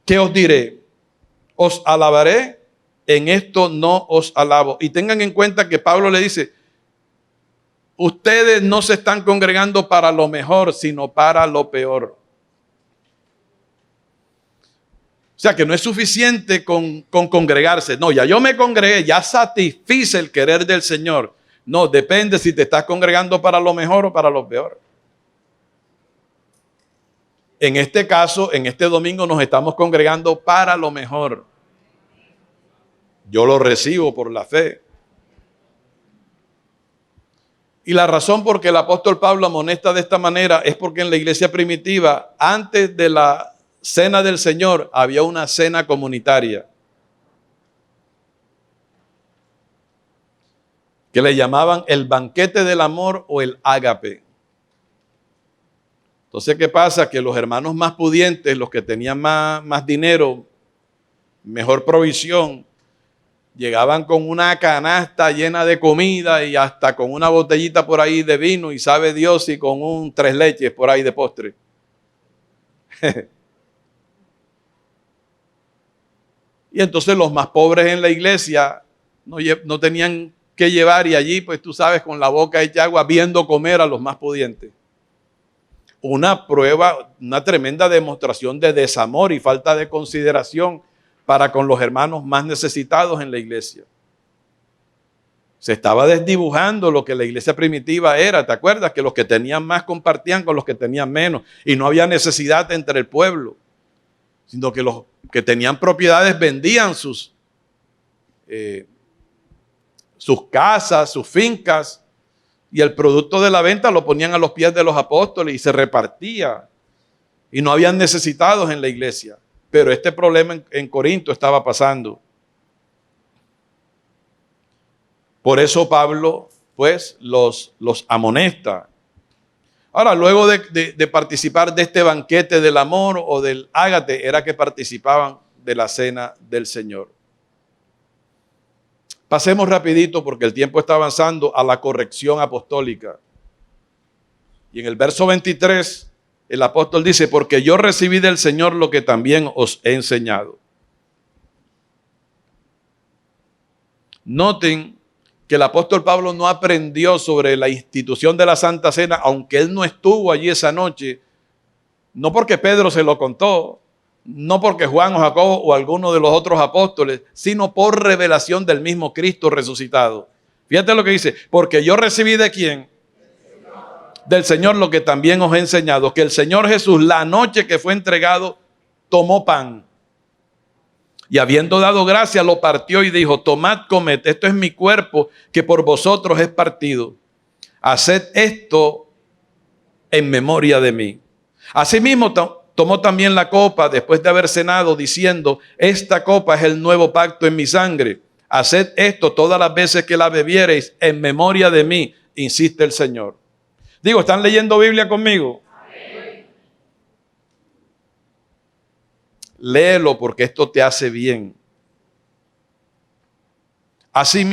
¿Qué os diré? ¿Os alabaré? En esto no os alabo. Y tengan en cuenta que Pablo le dice, ustedes no se están congregando para lo mejor, sino para lo peor. O sea que no es suficiente con congregarse. No, ya yo me congregué, ya satisfice el querer del Señor. No, depende si te estás congregando para lo mejor o para lo peor. En este caso, en este domingo nos estamos congregando para lo mejor. Yo lo recibo por la fe. Y la razón por que el apóstol Pablo amonesta de esta manera es porque en la iglesia primitiva, antes de la cena del Señor, había una cena comunitaria que le llamaban el banquete del amor o el ágape. Entonces, ¿qué pasa? Que los hermanos más pudientes, los que tenían más dinero, mejor provisión, llegaban con una canasta llena de comida y hasta con una botellita por ahí de vino y sabe Dios si con un 3 leches por ahí de postre. Y entonces los más pobres en la iglesia no tenían que llevar y allí, pues tú sabes, con la boca hecha agua, viendo comer a los más pudientes. Una prueba, una tremenda demostración de desamor y falta de consideración para con los hermanos más necesitados en la iglesia. Se estaba desdibujando lo que la iglesia primitiva era. ¿Te acuerdas? Que los que tenían más compartían con los que tenían menos. Y no había necesidad entre el pueblo, sino que los que tenían propiedades vendían sus casas, sus fincas, y el producto de la venta lo ponían a los pies de los apóstoles y se repartía. Y no habían necesitados en la iglesia. Pero este problema en Corinto estaba pasando. Por eso Pablo, pues, los amonesta. Ahora, luego de participar de este banquete del amor o del ágate, era que participaban de la cena del Señor. Pasemos rapidito porque el tiempo está avanzando a la corrección apostólica. Y en el verso 23, el apóstol dice, porque yo recibí del Señor lo que también os he enseñado. Noten que el apóstol Pablo no aprendió sobre la institución de la Santa Cena, aunque él no estuvo allí esa noche, no porque Pedro se lo contó, no porque Juan o Jacobo o alguno de los otros apóstoles, sino por revelación del mismo Cristo resucitado. Fíjate lo que dice, porque yo recibí ¿de quién? Del Señor lo que también os he enseñado, que el Señor Jesús, la noche que fue entregado, tomó pan. Y habiendo dado gracia, lo partió y dijo, tomad, comed, esto es mi cuerpo que por vosotros es partido. Haced esto en memoria de mí. Asimismo, tomó también la copa después de haber cenado, diciendo, esta copa es el nuevo pacto en mi sangre. Haced esto todas las veces que la bebiereis en memoria de mí, insiste el Señor. Digo, ¿están leyendo Biblia conmigo? Léelo porque esto te hace bien. Así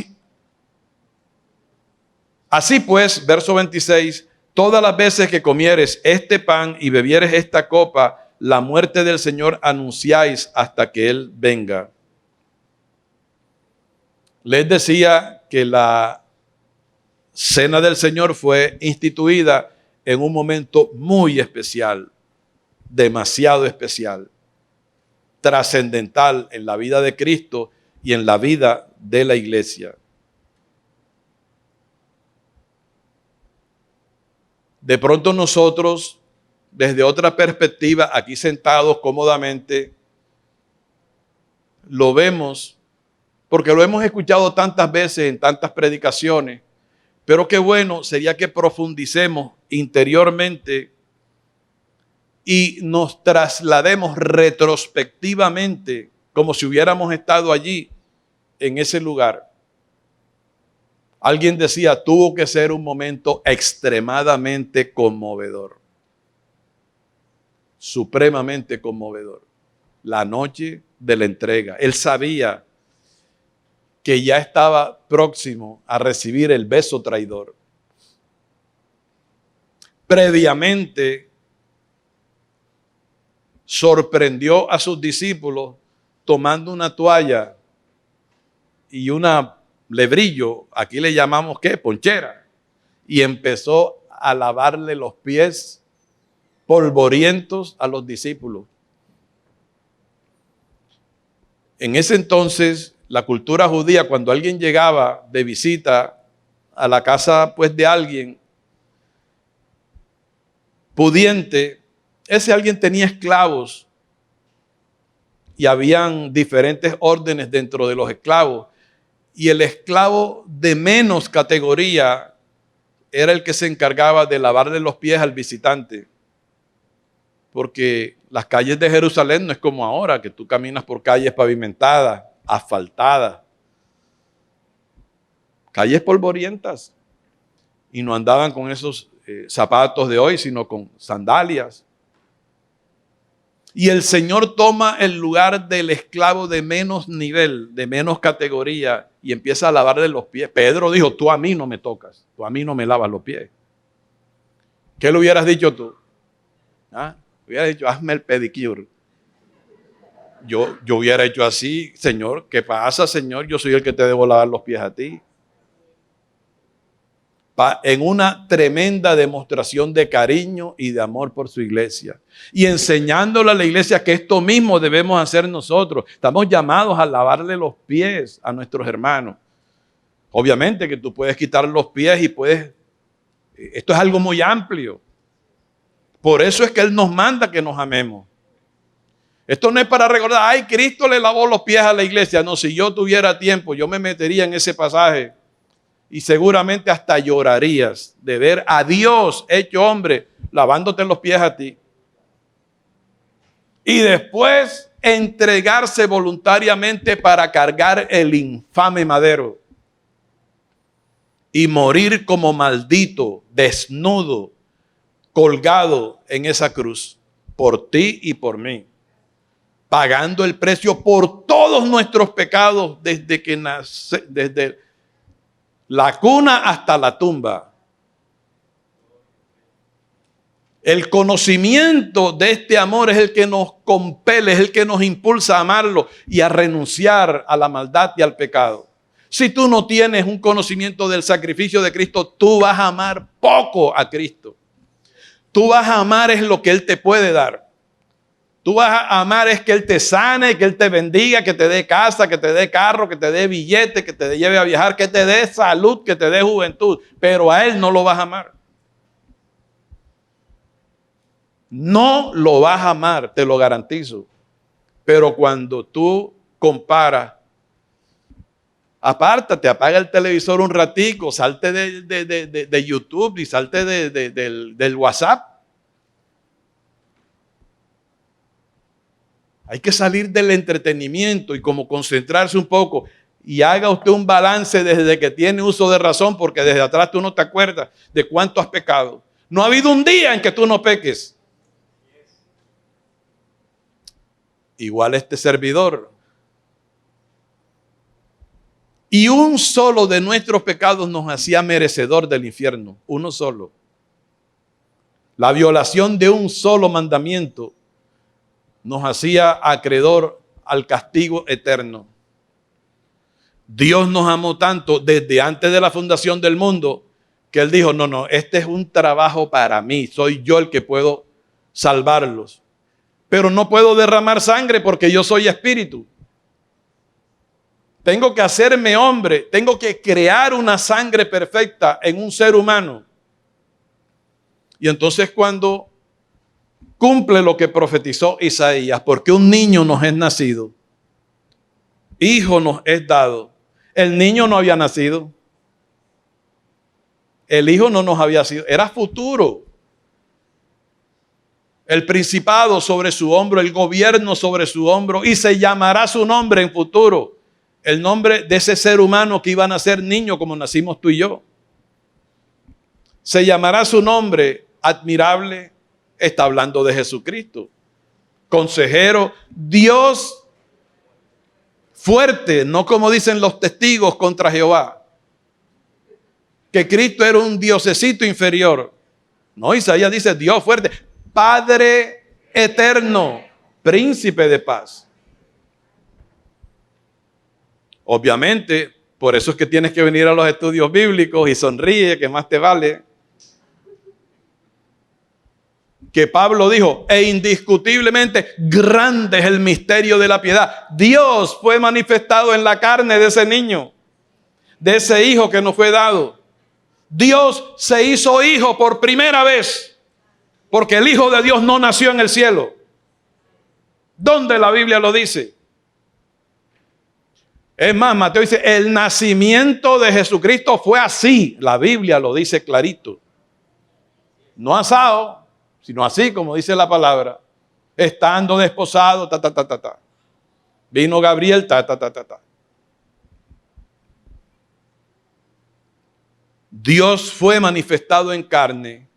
pues, verso 26, todas las veces que comieres este pan y bebieres esta copa, la muerte del Señor anunciáis hasta que Él venga. Les decía que la cena del Señor fue instituida en un momento muy especial, demasiado especial, trascendental en la vida de Cristo y en la vida de la iglesia. De pronto nosotros, desde otra perspectiva, aquí sentados cómodamente, lo vemos porque lo hemos escuchado tantas veces en tantas predicaciones, pero qué bueno sería que profundicemos interiormente y nos traslademos retrospectivamente como si hubiéramos estado allí en ese lugar. Alguien decía, tuvo que ser un momento extremadamente conmovedor, supremamente conmovedor. La noche de la entrega. Él sabía que ya estaba próximo a recibir el beso traidor. Previamente sorprendió a sus discípulos tomando una toalla y una lebrillo, aquí le llamamos ¿qué? Ponchera, y empezó a lavarle los pies polvorientos a los discípulos. En ese entonces, la cultura judía, cuando alguien llegaba de visita a la casa pues de alguien pudiente, ese alguien tenía esclavos y habían diferentes órdenes dentro de los esclavos. Y el esclavo de menos categoría era el que se encargaba de lavarle los pies al visitante. Porque las calles de Jerusalén no es como ahora, que tú caminas por calles pavimentadas, asfaltadas. Calles polvorientas. Y no andaban con esos zapatos de hoy, sino con sandalias. Y el Señor toma el lugar del esclavo de menos nivel, de menos categoría, y empieza a lavarle los pies. Pedro dijo, tú a mí no me tocas, tú a mí no me lavas los pies. ¿Qué le hubieras dicho tú? ¿Ah? Hubieras dicho, hazme el pedicure. Yo hubiera hecho así, Señor, ¿qué pasa, Señor? Yo soy el que te debo lavar los pies a ti. En una tremenda demostración de cariño y de amor por su iglesia. Y enseñándole a la iglesia que esto mismo debemos hacer nosotros. Estamos llamados a lavarle los pies a nuestros hermanos. Obviamente que tú puedes quitar los pies y puedes... Esto es algo muy amplio. Por eso es que Él nos manda que nos amemos. Esto no es para recordar, ay, Cristo le lavó los pies a la iglesia. No, si yo tuviera tiempo, yo me metería en ese pasaje. Y seguramente hasta llorarías de ver a Dios hecho hombre lavándote los pies a ti. Y después entregarse voluntariamente para cargar el infame madero. Y morir como maldito, desnudo, colgado en esa cruz. Por ti y por mí. Pagando el precio por todos nuestros pecados desde que nace, desde la cuna hasta la tumba. El conocimiento de este amor es el que nos compele, es el que nos impulsa a amarlo y a renunciar a la maldad y al pecado. Si tú no tienes un conocimiento del sacrificio de Cristo, tú vas a amar poco a Cristo. Tú vas a amar es lo que Él te puede dar. Tú vas a amar es que Él te sane, que Él te bendiga, que te dé casa, que te dé carro, que te dé billete, que te lleve a viajar, que te dé salud, que te dé juventud. Pero a Él no lo vas a amar. No lo vas a amar, te lo garantizo. Pero cuando tú comparas, apártate, apaga el televisor un ratico, salte de YouTube y salte del WhatsApp. Hay que salir del entretenimiento y como concentrarse un poco y haga usted un balance desde que tiene uso de razón, porque desde atrás tú no te acuerdas de cuánto has pecado. No ha habido un día en que tú no peques. Igual este servidor. Y un solo de nuestros pecados nos hacía merecedor del infierno. Uno solo. La violación de un solo mandamiento nos hacía acreedor al castigo eterno. Dios nos amó tanto desde antes de la fundación del mundo que Él dijo, no, este es un trabajo para mí. Soy yo el que puedo salvarlos. Pero no puedo derramar sangre porque yo soy espíritu. Tengo que hacerme hombre, tengo que crear una sangre perfecta en un ser humano. Y entonces cuando cumple lo que profetizó Isaías, porque un niño nos es nacido, hijo nos es dado. El niño no había nacido. El hijo no nos había sido, era futuro. El principado sobre su hombro, el gobierno sobre su hombro, y se llamará su nombre en futuro. El nombre de ese ser humano que iba a nacer niño como nacimos tú y yo. Se llamará su nombre admirable, está hablando de Jesucristo. Consejero, Dios fuerte, no como dicen los testigos contra Jehová, que Cristo era un diosecito inferior. No, Isaías dice Dios fuerte, Padre eterno, príncipe de paz. Obviamente, por eso es que tienes que venir a los estudios bíblicos y sonríe, que más te vale. Que Pablo dijo, e indiscutiblemente grande es el misterio de la piedad. Dios fue manifestado en la carne de ese niño, de ese hijo que nos fue dado. Dios se hizo hijo por primera vez, porque el Hijo de Dios no nació en el cielo. ¿Dónde la Biblia lo dice? Es más, Mateo dice, el nacimiento de Jesucristo fue así. La Biblia lo dice clarito. No asado, sino así como dice la palabra. Estando desposado, Vino Gabriel, Dios fue manifestado en carne,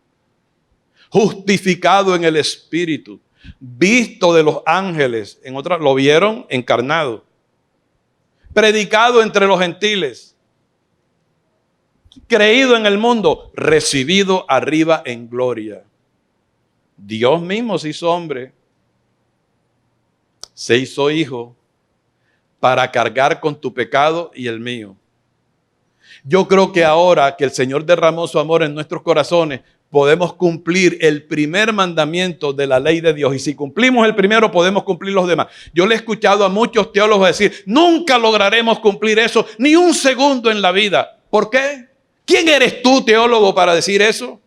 justificado en el Espíritu, visto de los ángeles. En otras lo vieron encarnado. Predicado entre los gentiles, creído en el mundo, recibido arriba en gloria. Dios mismo se hizo hombre, se hizo hijo para cargar con tu pecado y el mío. Yo creo que ahora que el Señor derramó su amor en nuestros corazones, podemos cumplir el primer mandamiento de la ley de Dios. Y si cumplimos el primero, podemos cumplir los demás. Yo le he escuchado a muchos teólogos decir, nunca lograremos cumplir eso, ni un segundo en la vida. ¿Por qué? ¿Quién eres tú, teólogo, para decir eso?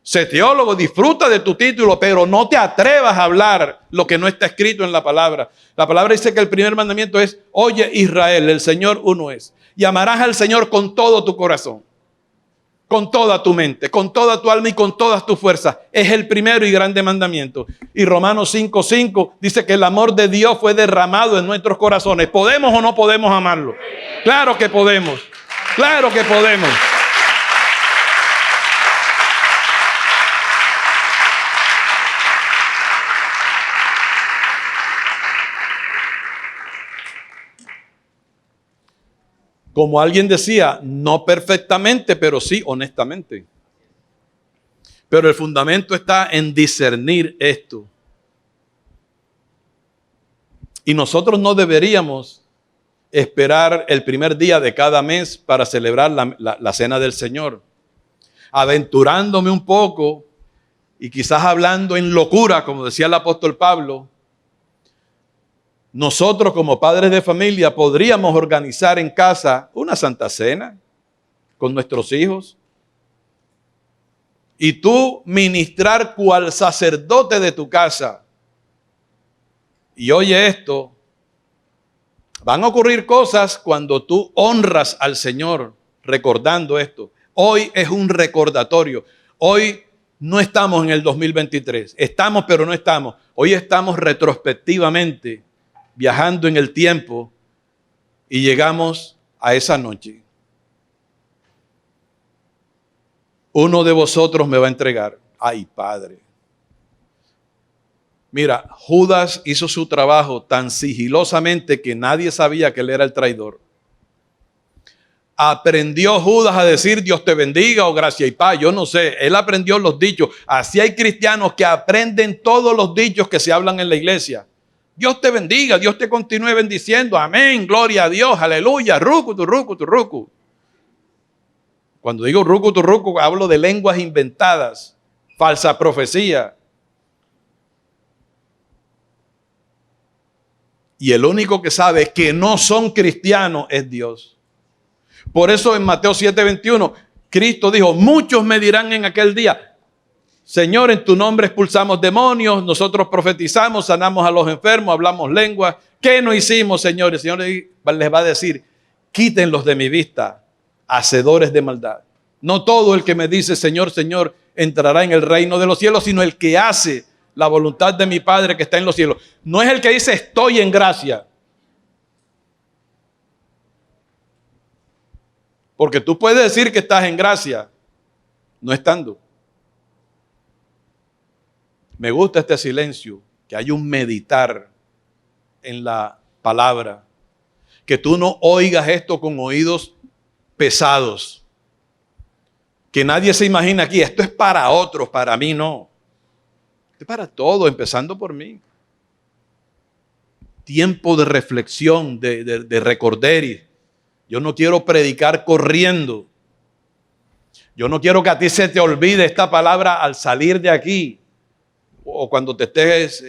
Sé teólogo, disfruta de tu título, pero no te atrevas a hablar lo que no está escrito en la palabra. La palabra dice que el primer mandamiento es, oye Israel, el Señor uno es. Y amarás al Señor con todo tu corazón, con toda tu mente, con toda tu alma y con todas tus fuerzas. Es el primero y grande mandamiento. Y Romanos 5:5 dice que el amor de Dios fue derramado en nuestros corazones. ¿Podemos o no podemos amarlo? Claro que podemos. Claro que podemos. Como alguien decía, no perfectamente, pero sí honestamente. Pero el fundamento está en discernir esto. Y nosotros no deberíamos esperar el primer día de cada mes para celebrar la cena del Señor. Aventurándome un poco y quizás hablando en locura, como decía el apóstol Pablo, nosotros como padres de familia podríamos organizar en casa una Santa Cena con nuestros hijos y tú ministrar cual sacerdote de tu casa. Y oye esto, van a ocurrir cosas cuando tú honras al Señor recordando esto. Hoy es un recordatorio. Hoy no estamos en el 2023. Estamos, pero no estamos. Hoy estamos retrospectivamente viajando en el tiempo y llegamos a esa noche. Uno de vosotros me va a entregar. Ay, Padre. Mira, Judas hizo su trabajo tan sigilosamente que nadie sabía que él era el traidor. Aprendió Judas a decir Dios te bendiga o gracia y paz. Yo no sé, él aprendió los dichos. Así hay cristianos que aprenden todos los dichos que se hablan en la iglesia. Dios te bendiga, Dios te continúe bendiciendo. Amén, gloria a Dios, aleluya. Rucu, tu rucu, tu rucu. Cuando digo rucu, tu rucu, hablo de lenguas inventadas, falsa profecía. Y el único que sabe que no son cristianos es Dios. Por eso en Mateo 7:21, Cristo dijo, muchos me dirán en aquel día, Señor, en tu nombre expulsamos demonios, nosotros profetizamos, sanamos a los enfermos, hablamos lenguas. ¿Qué no hicimos, Señor? El Señor les va a decir, quítenlos de mi vista, hacedores de maldad. No todo el que me dice, Señor, Señor, entrará en el reino de los cielos, sino el que hace la voluntad de mi Padre que está en los cielos. No es el que dice, estoy en gracia. Porque tú puedes decir que estás en gracia, no estando. Me gusta este silencio, que hay un meditar en la palabra. Que tú no oigas esto con oídos pesados. Que nadie se imagina aquí, esto es para otros, para mí no. Esto es para todos, empezando por mí. Tiempo de reflexión, de recorderis. Yo no quiero predicar corriendo. Yo no quiero que a ti se te olvide esta palabra al salir de aquí o cuando te estés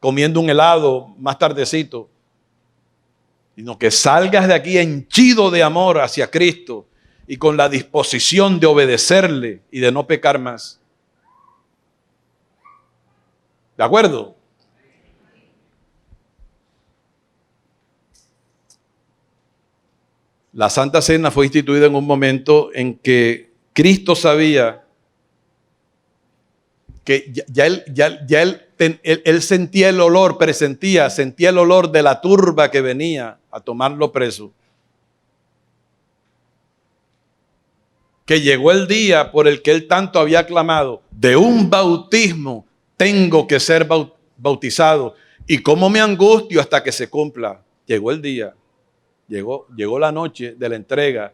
comiendo un helado más tardecito, sino que salgas de aquí henchido de amor hacia Cristo y con la disposición de obedecerle y de no pecar más. ¿De acuerdo? La Santa Cena fue instituida en un momento en que Cristo sabía que él sentía el olor, sentía el olor de la turba que venía a tomarlo preso. Que llegó el día por el que él tanto había clamado, de un bautismo tengo que ser bautizado. Y cómo me angustio hasta que se cumpla. Llegó el día. Llegó la noche de la entrega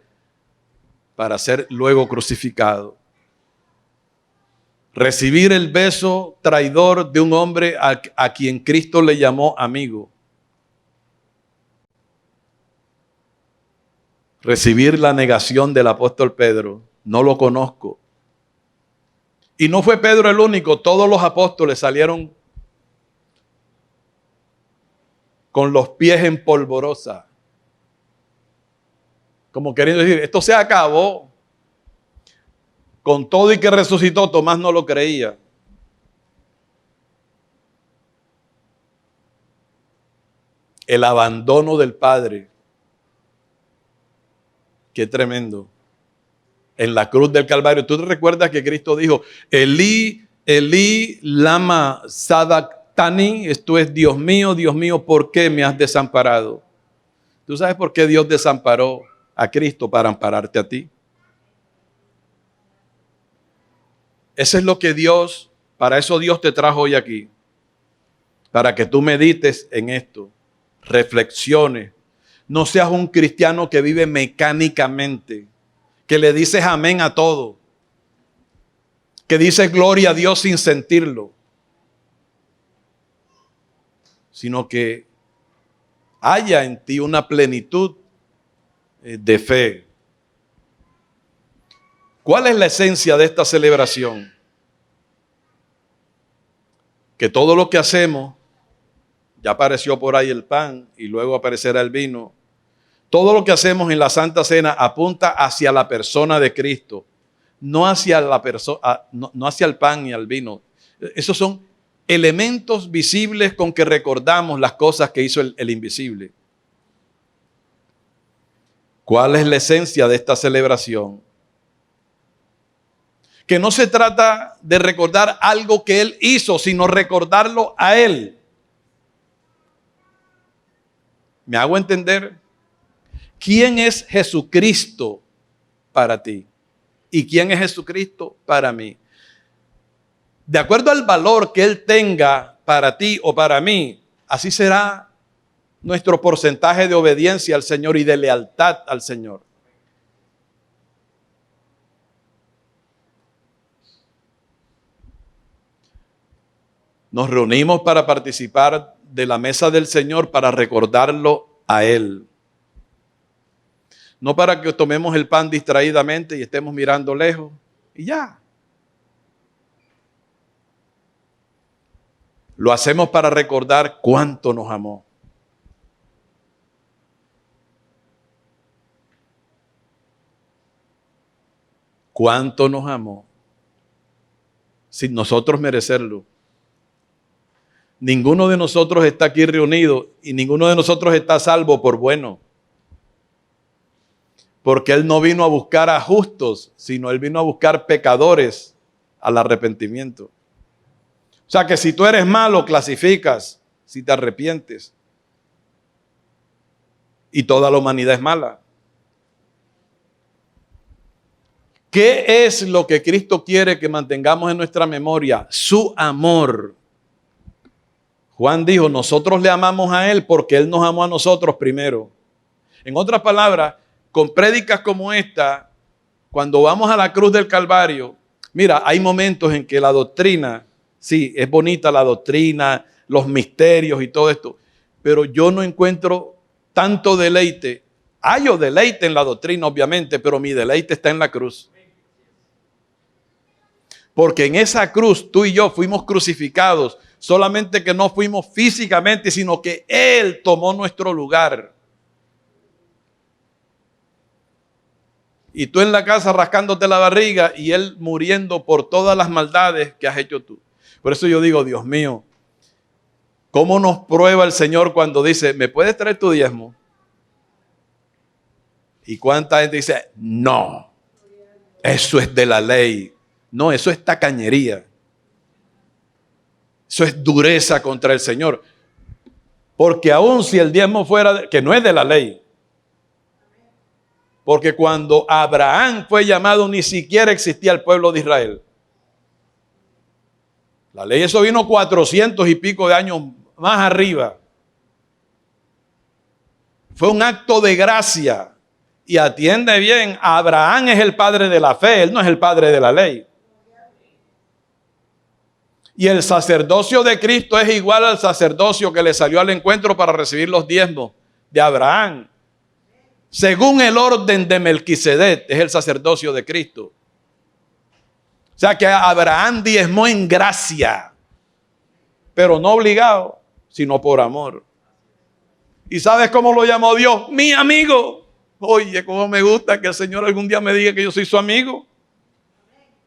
para ser luego crucificado. Recibir el beso traidor de un hombre a quien Cristo le llamó amigo. Recibir la negación del apóstol Pedro. No lo conozco. Y no fue Pedro el único. Todos los apóstoles salieron con los pies en polvorosa. Como queriendo decir, esto se acabó. Con todo y que resucitó, Tomás no lo creía. El abandono del Padre. Qué tremendo. En la cruz del Calvario. ¿Tú te recuerdas que Cristo dijo, Elí, Elí, lama sabactani? Esto es, Dios mío, ¿por qué me has desamparado? ¿Tú sabes por qué Dios desamparó a Cristo? Para ampararte a ti. Eso es lo que para eso Dios te trajo hoy aquí. Para que tú medites en esto, reflexiones. No seas un cristiano que vive mecánicamente, que le dices amén a todo, que dices gloria a Dios sin sentirlo, sino que haya en ti una plenitud de fe. ¿Cuál es la esencia de esta celebración? que todo lo que hacemos, ya apareció por ahí el pan y luego aparecerá el vino, todo lo que hacemos en la Santa Cena apunta hacia la persona de Cristo, no hacia la persona, no hacia el pan ni al vino. Esos son elementos visibles con que recordamos las cosas que hizo el invisible. ¿Cuál es la esencia de esta celebración? Que no se trata de recordar algo que Él hizo, sino recordarlo a Él. ¿Me hago entender? ¿Quién es Jesucristo para ti? ¿Y quién es Jesucristo para mí? De acuerdo al valor que Él tenga para ti o para mí, así será nuestro porcentaje de obediencia al Señor y de lealtad al Señor. Nos reunimos para participar de la mesa del Señor para recordarlo a Él. No para que tomemos el pan distraídamente y estemos mirando lejos y ya. Lo hacemos para recordar cuánto nos amó. Cuánto nos amó. Sin nosotros merecerlo. Ninguno de nosotros está aquí reunido y ninguno de nosotros está salvo por bueno. Porque Él no vino a buscar a justos, sino Él vino a buscar pecadores al arrepentimiento. O sea que si tú eres malo, clasificas si te arrepientes. Y toda la humanidad es mala. ¿Qué es lo que Cristo quiere que mantengamos en nuestra memoria? Su amor. Juan dijo, nosotros le amamos a Él porque Él nos amó a nosotros primero. En otras palabras, con prédicas como esta, cuando vamos a la cruz del Calvario, mira, hay momentos en que la doctrina, sí, es bonita la doctrina, los misterios y todo esto, pero yo no encuentro tanto deleite. Hallo deleite en la doctrina, obviamente, pero mi deleite está en la cruz. Porque en esa cruz tú y yo fuimos crucificados, solamente que no fuimos físicamente, sino que Él tomó nuestro lugar. Y tú en la casa rascándote la barriga y Él muriendo por todas las maldades que has hecho tú. Por eso yo digo, Dios mío, ¿cómo nos prueba el Señor cuando dice, ¿me puedes traer tu diezmo? ¿Y cuánta gente dice, no, eso es de la ley? No, eso es tacañería. Eso es dureza contra el Señor. Porque aun si el diezmo fuera, que no es de la ley. Porque cuando Abraham fue llamado, ni siquiera existía el pueblo de Israel. La ley, eso vino 400 y pico de años más arriba. Fue un acto de gracia. Y atiende bien, Abraham es el padre de la fe, él no es el padre de la ley. Y el sacerdocio de Cristo es igual al sacerdocio que le salió al encuentro para recibir los diezmos de Abraham. Según el orden de Melquisedec, es el sacerdocio de Cristo. O sea que Abraham diezmó en gracia, pero no obligado, sino por amor. ¿Y sabes cómo lo llamó Dios? Mi amigo. Oye, cómo me gusta que el Señor algún día me diga que yo soy su amigo.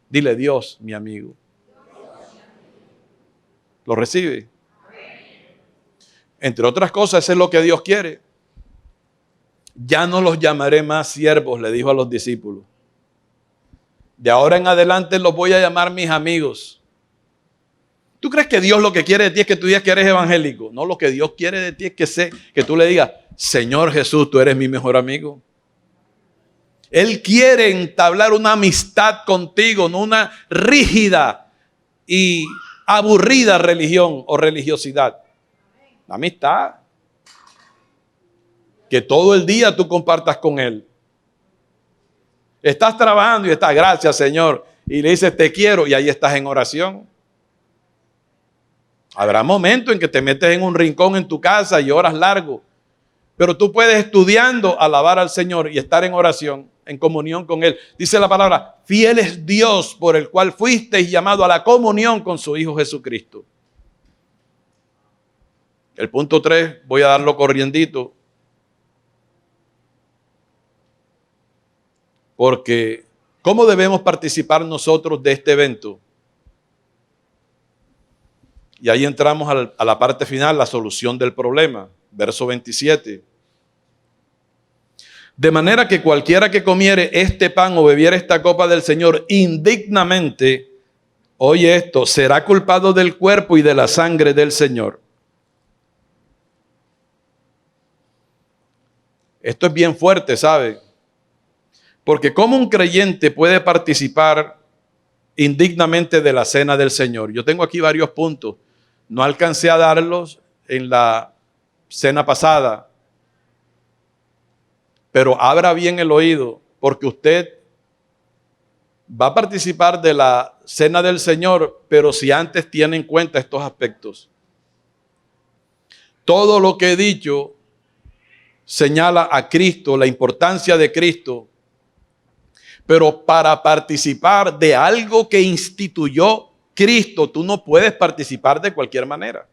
Dile, Dios, mi amigo. ¿Lo recibe? Entre otras cosas, eso es lo que Dios quiere. Ya no los llamaré más siervos, le dijo a los discípulos. De ahora en adelante los voy a llamar mis amigos. ¿Tú crees que Dios lo que quiere de ti es que tú digas que eres evangélico? No, lo que Dios quiere de ti es que tú le digas, Señor Jesús, tú eres mi mejor amigo. Él quiere entablar una amistad contigo, no una rígida y aburrida religión o religiosidad. La amistad. Que todo el día tú compartas con Él. Estás trabajando y estás, gracias Señor, y le dices te quiero y ahí estás en oración. Habrá momentos en que te metes en un rincón en tu casa y oras largo, pero tú puedes estudiando alabar al Señor y estar en oración, en comunión con Él. Dice la palabra, fiel es Dios por el cual fuisteis llamado a la comunión con su Hijo Jesucristo. El punto 3, voy a darlo corriendito, porque ¿cómo debemos participar nosotros de este evento? Y ahí entramos a la parte final, la solución del problema. Verso 27. De manera que cualquiera que comiere este pan o bebiere esta copa del Señor indignamente, oye esto, será culpado del cuerpo y de la sangre del Señor. Esto es bien fuerte, ¿sabe? Porque ¿cómo un creyente puede participar indignamente de la cena del Señor? Yo tengo aquí varios puntos. No alcancé a darlos en la cena pasada, pero abra bien el oído, porque usted va a participar de la cena del Señor, pero si antes tiene en cuenta estos aspectos. Todo lo que he dicho señala a Cristo, la importancia de Cristo, pero para participar de algo que instituyó Cristo, tú no puedes participar de cualquier manera.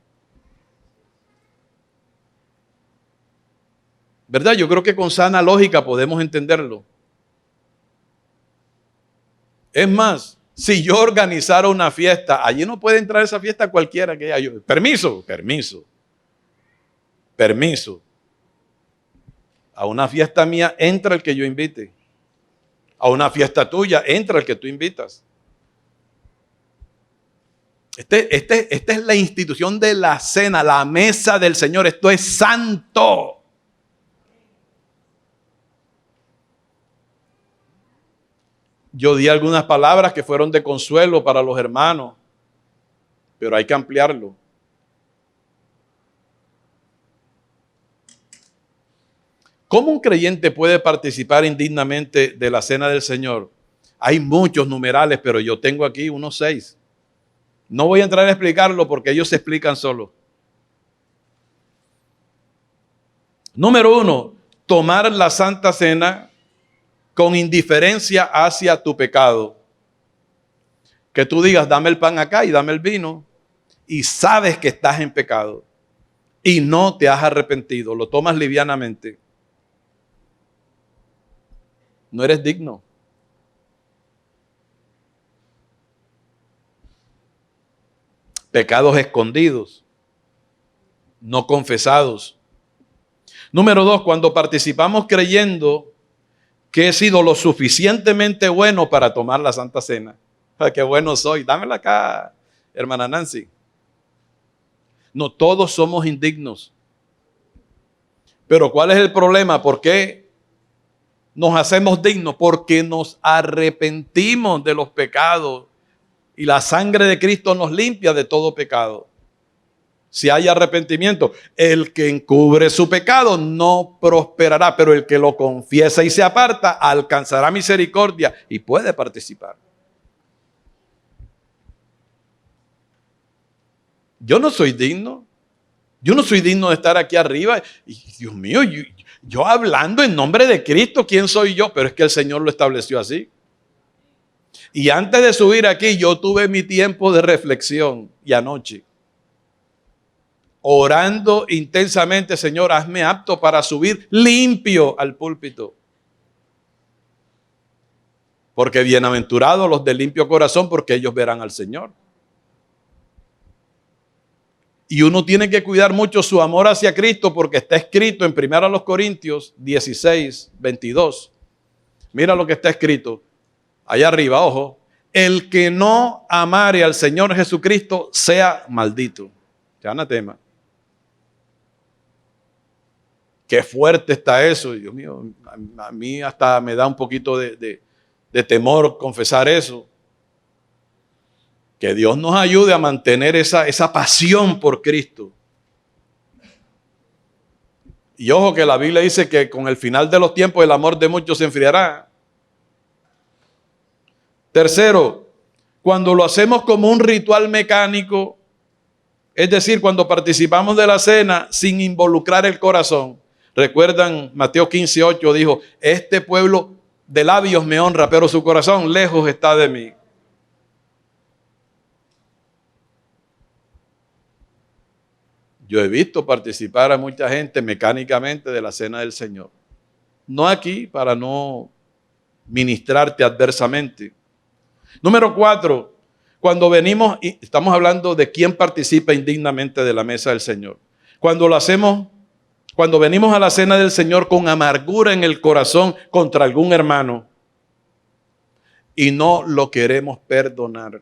¿Verdad? Yo creo que con sana lógica podemos entenderlo. Es más, si yo organizara una fiesta, allí no puede entrar a esa fiesta cualquiera que haya. Permiso. A una fiesta mía entra el que yo invite. A una fiesta tuya entra el que tú invitas. Esta es la institución de la cena, la mesa del Señor. Esto es santo. Yo di algunas palabras que fueron de consuelo para los hermanos, pero hay que ampliarlo. ¿Cómo un creyente puede participar indignamente de la cena del Señor? Hay muchos numerales, pero yo tengo aquí unos 6. No voy a entrar a explicarlo porque ellos se explican solos. Número 1, tomar la Santa Cena con indiferencia hacia tu pecado. Que tú digas, dame el pan acá y dame el vino, y sabes que estás en pecado y no te has arrepentido, lo tomas livianamente. No eres digno. Pecados escondidos, no confesados. Número 2, cuando participamos creyendo que he sido lo suficientemente bueno para tomar la Santa Cena. Qué bueno soy, dámela acá, hermana Nancy. No todos somos indignos. Pero ¿cuál es el problema? ¿Por qué nos hacemos dignos? Porque nos arrepentimos de los pecados y la sangre de Cristo nos limpia de todo pecado. Si hay arrepentimiento, el que encubre su pecado no prosperará, pero el que lo confiesa y se aparta alcanzará misericordia y puede participar. Yo no soy digno. Yo no soy digno de estar aquí arriba. Y Dios mío, yo hablando en nombre de Cristo, ¿quién soy yo? Pero es que el Señor lo estableció así. Y antes de subir aquí, yo tuve mi tiempo de reflexión y anoche, orando intensamente, Señor, hazme apto para subir limpio al púlpito. Porque bienaventurados los de limpio corazón, porque ellos verán al Señor. Y uno tiene que cuidar mucho su amor hacia Cristo, porque está escrito en 1 Corintios 16, 22. Mira lo que está escrito. Allá arriba, ojo. El que no amare al Señor Jesucristo sea maldito. Ya anatema. Qué fuerte está eso. Dios mío, a mí hasta me da un poquito de temor confesar eso. Que Dios nos ayude a mantener esa pasión por Cristo. Y ojo que la Biblia dice que con el final de los tiempos el amor de muchos se enfriará. Tercero, cuando lo hacemos como un ritual mecánico, es decir, cuando participamos de la cena sin involucrar el corazón. Recuerdan, Mateo 15:8 dijo, este pueblo de labios me honra, pero su corazón lejos está de mí. Yo he visto participar a mucha gente mecánicamente de la cena del Señor. No aquí para no ministrarte adversamente. Número 4, cuando venimos, y estamos hablando de quién participa indignamente de la mesa del Señor. Cuando venimos a la cena del Señor con amargura en el corazón contra algún hermano y no lo queremos perdonar.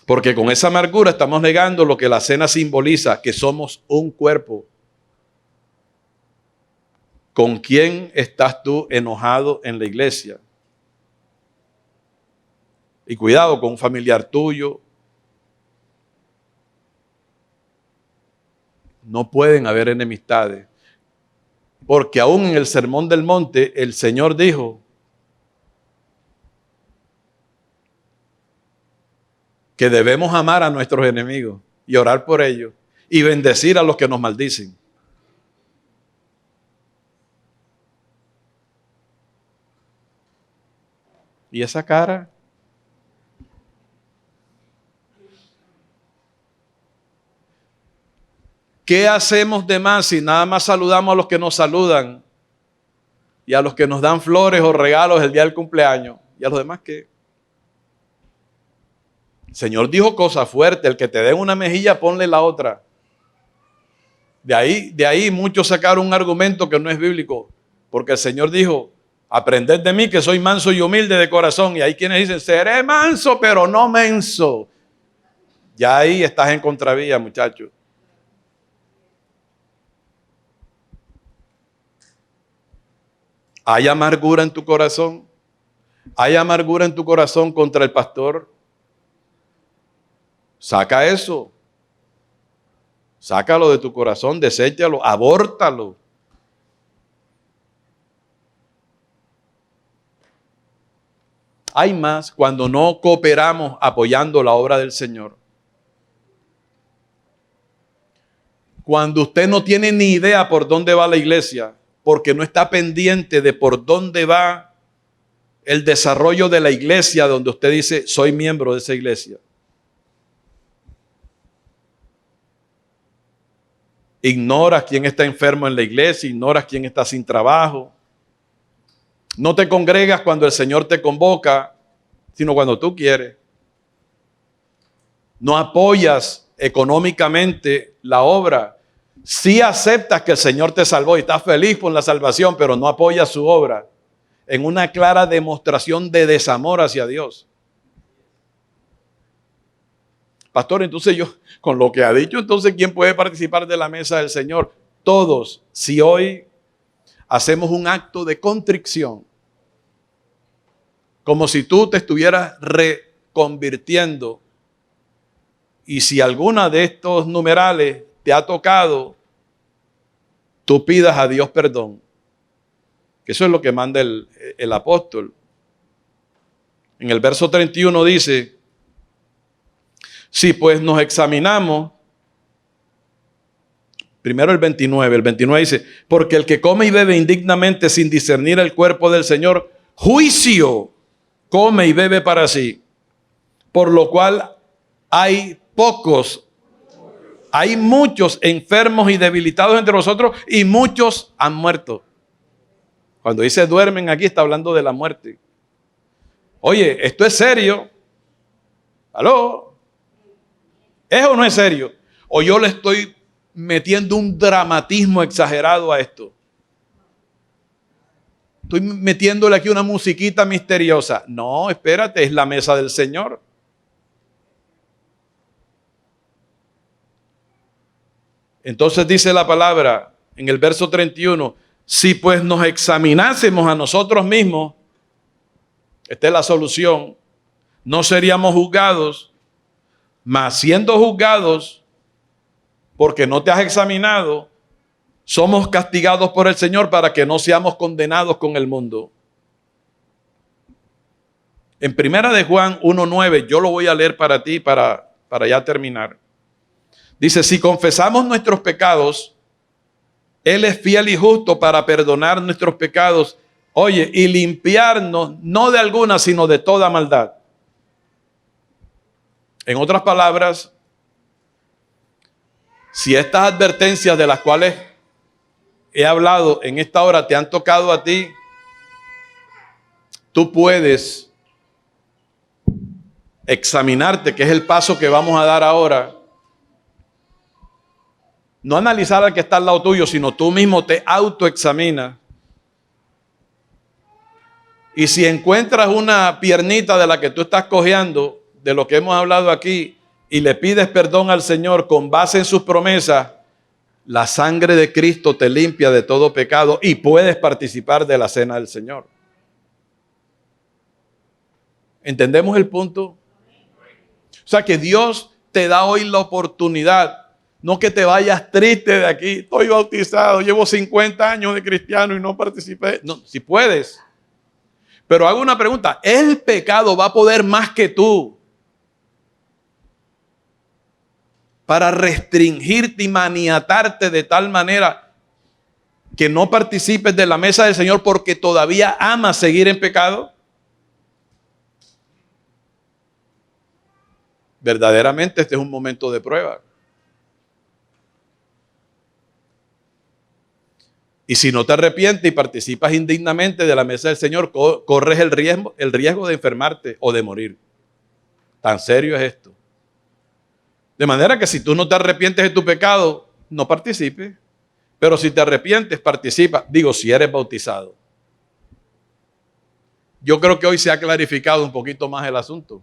Porque con esa amargura estamos negando lo que la cena simboliza, que somos un cuerpo. ¿Con quién estás tú enojado en la iglesia? Y cuidado con un familiar tuyo. No pueden haber enemistades. Porque aún en el Sermón del Monte, el Señor dijo que debemos amar a nuestros enemigos y orar por ellos y bendecir a los que nos maldicen. ¿Y esa cara? ¿Qué hacemos de más si nada más saludamos a los que nos saludan y a los que nos dan flores o regalos el día del cumpleaños? ¿Y a los demás qué? El Señor dijo cosas fuertes: el que te dé una mejilla, ponle la otra. De ahí muchos sacaron un argumento que no es bíblico, porque el Señor dijo: aprended de mí que soy manso y humilde de corazón. Y hay quienes dicen: seré manso pero no menso. Ya ahí estás en contravía, muchachos. ¿Hay amargura en tu corazón? ¿Hay amargura en tu corazón contra el pastor? Saca eso. Sácalo de tu corazón, deséchalo, abórtalo. Hay más cuando no cooperamos apoyando la obra del Señor. Cuando usted no tiene ni idea por dónde va la iglesia, porque no está pendiente de por dónde va el desarrollo de la iglesia, donde usted dice: soy miembro de esa iglesia. Ignoras quién está enfermo en la iglesia, ignoras quién está sin trabajo. No te congregas cuando el Señor te convoca, sino cuando tú quieres. No apoyas económicamente la obra. Sí aceptas que el Señor te salvó y estás feliz por la salvación, pero no apoyas su obra en una clara demostración de desamor hacia Dios. Pastor, entonces yo, con lo que ha dicho, entonces ¿quién puede participar de la mesa del Señor? Todos. Si hoy hacemos un acto de contrición, como si tú te estuvieras reconvirtiendo, y si alguna de estos numerales te ha tocado, tú pidas a Dios perdón. Que eso es lo que manda el apóstol. En el verso 31 dice: si pues nos examinamos, primero el 29 dice: porque el que come y bebe indignamente sin discernir el cuerpo del Señor, juicio come y bebe para sí, por lo cual hay muchos enfermos y debilitados entre nosotros y muchos han muerto. Cuando dice duermen aquí, está hablando de la muerte. Oye, esto es serio. ¿Aló? ¿Es o no es serio? ¿O yo le estoy metiendo un dramatismo exagerado a esto? Estoy metiéndole aquí una musiquita misteriosa. No, espérate, es la mesa del Señor. Entonces dice la palabra en el verso 31, si pues nos examinásemos a nosotros mismos, esta es la solución, no seríamos juzgados, mas siendo juzgados porque no te has examinado, somos castigados por el Señor para que no seamos condenados con el mundo. En Primera de Juan 1:9, yo lo voy a leer para ti para ya terminar. Dice: si confesamos nuestros pecados, Él es fiel y justo para perdonar nuestros pecados, oye, y limpiarnos no de alguna, sino de toda maldad. En otras palabras, Si estas advertencias de las cuales he hablado en esta hora te han tocado a ti, tú puedes examinarte, que es el paso que vamos a dar ahora. No analizar al que está al lado tuyo, sino tú mismo te autoexaminas. Y si encuentras una piernita de la que tú estás cojeando, de lo que hemos hablado aquí, y le pides perdón al Señor con base en sus promesas, la sangre de Cristo te limpia de todo pecado y puedes participar de la cena del Señor. ¿Entendemos el punto? O sea que Dios te da hoy la oportunidad. No que te vayas triste de aquí. Estoy bautizado, llevo 50 años de cristiano y no participé. No, si puedes. Pero hago una pregunta. ¿El pecado va a poder más que tú para restringirte y maniatarte de tal manera que no participes de la mesa del Señor porque todavía amas seguir en pecado? Verdaderamente este es un momento de prueba. Y si no te arrepientes y participas indignamente de la mesa del Señor, corres el riesgo de enfermarte o de morir. Tan serio es esto. De manera que si tú no te arrepientes de tu pecado, no participes. Pero si te arrepientes, participa. Digo, si eres bautizado. Yo creo que hoy se ha clarificado un poquito más el asunto.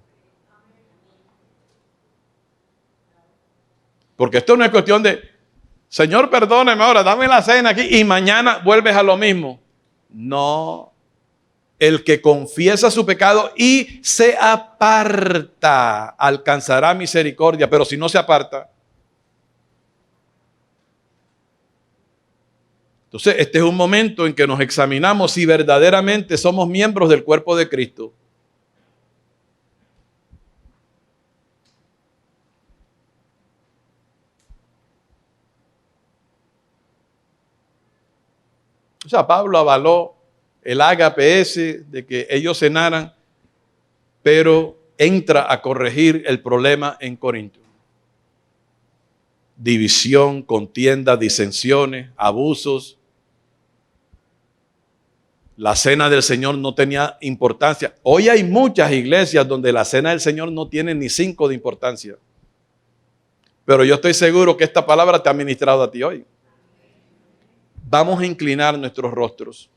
Porque esto no es cuestión de, Señor, perdóneme ahora, dame la cena aquí y mañana vuelves a lo mismo. No. El que confiesa su pecado y se aparta alcanzará misericordia, pero si no se aparta. Entonces, este es un momento en que nos examinamos si verdaderamente somos miembros del cuerpo de Cristo. O sea, Pablo avaló el ágape ese de que ellos cenaran, pero entra a corregir el problema en Corinto. División, contienda, disensiones, abusos. La cena del Señor no tenía importancia. Hoy hay muchas iglesias donde la cena del Señor no tiene ni 5 de importancia. Pero yo estoy seguro que esta palabra te ha ministrado a ti hoy. Vamos a inclinar nuestros rostros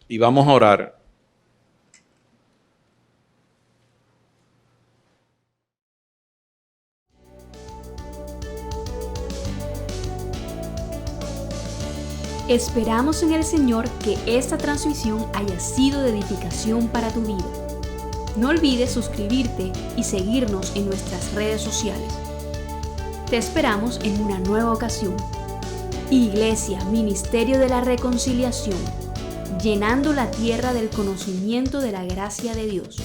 y vamos a orar. Esperamos en el Señor que esta transmisión haya sido de edificación para tu vida. No olvides suscribirte y seguirnos en nuestras redes sociales. Te esperamos en una nueva ocasión. Iglesia, Ministerio de la Reconciliación, llenando la tierra del conocimiento de la gracia de Dios.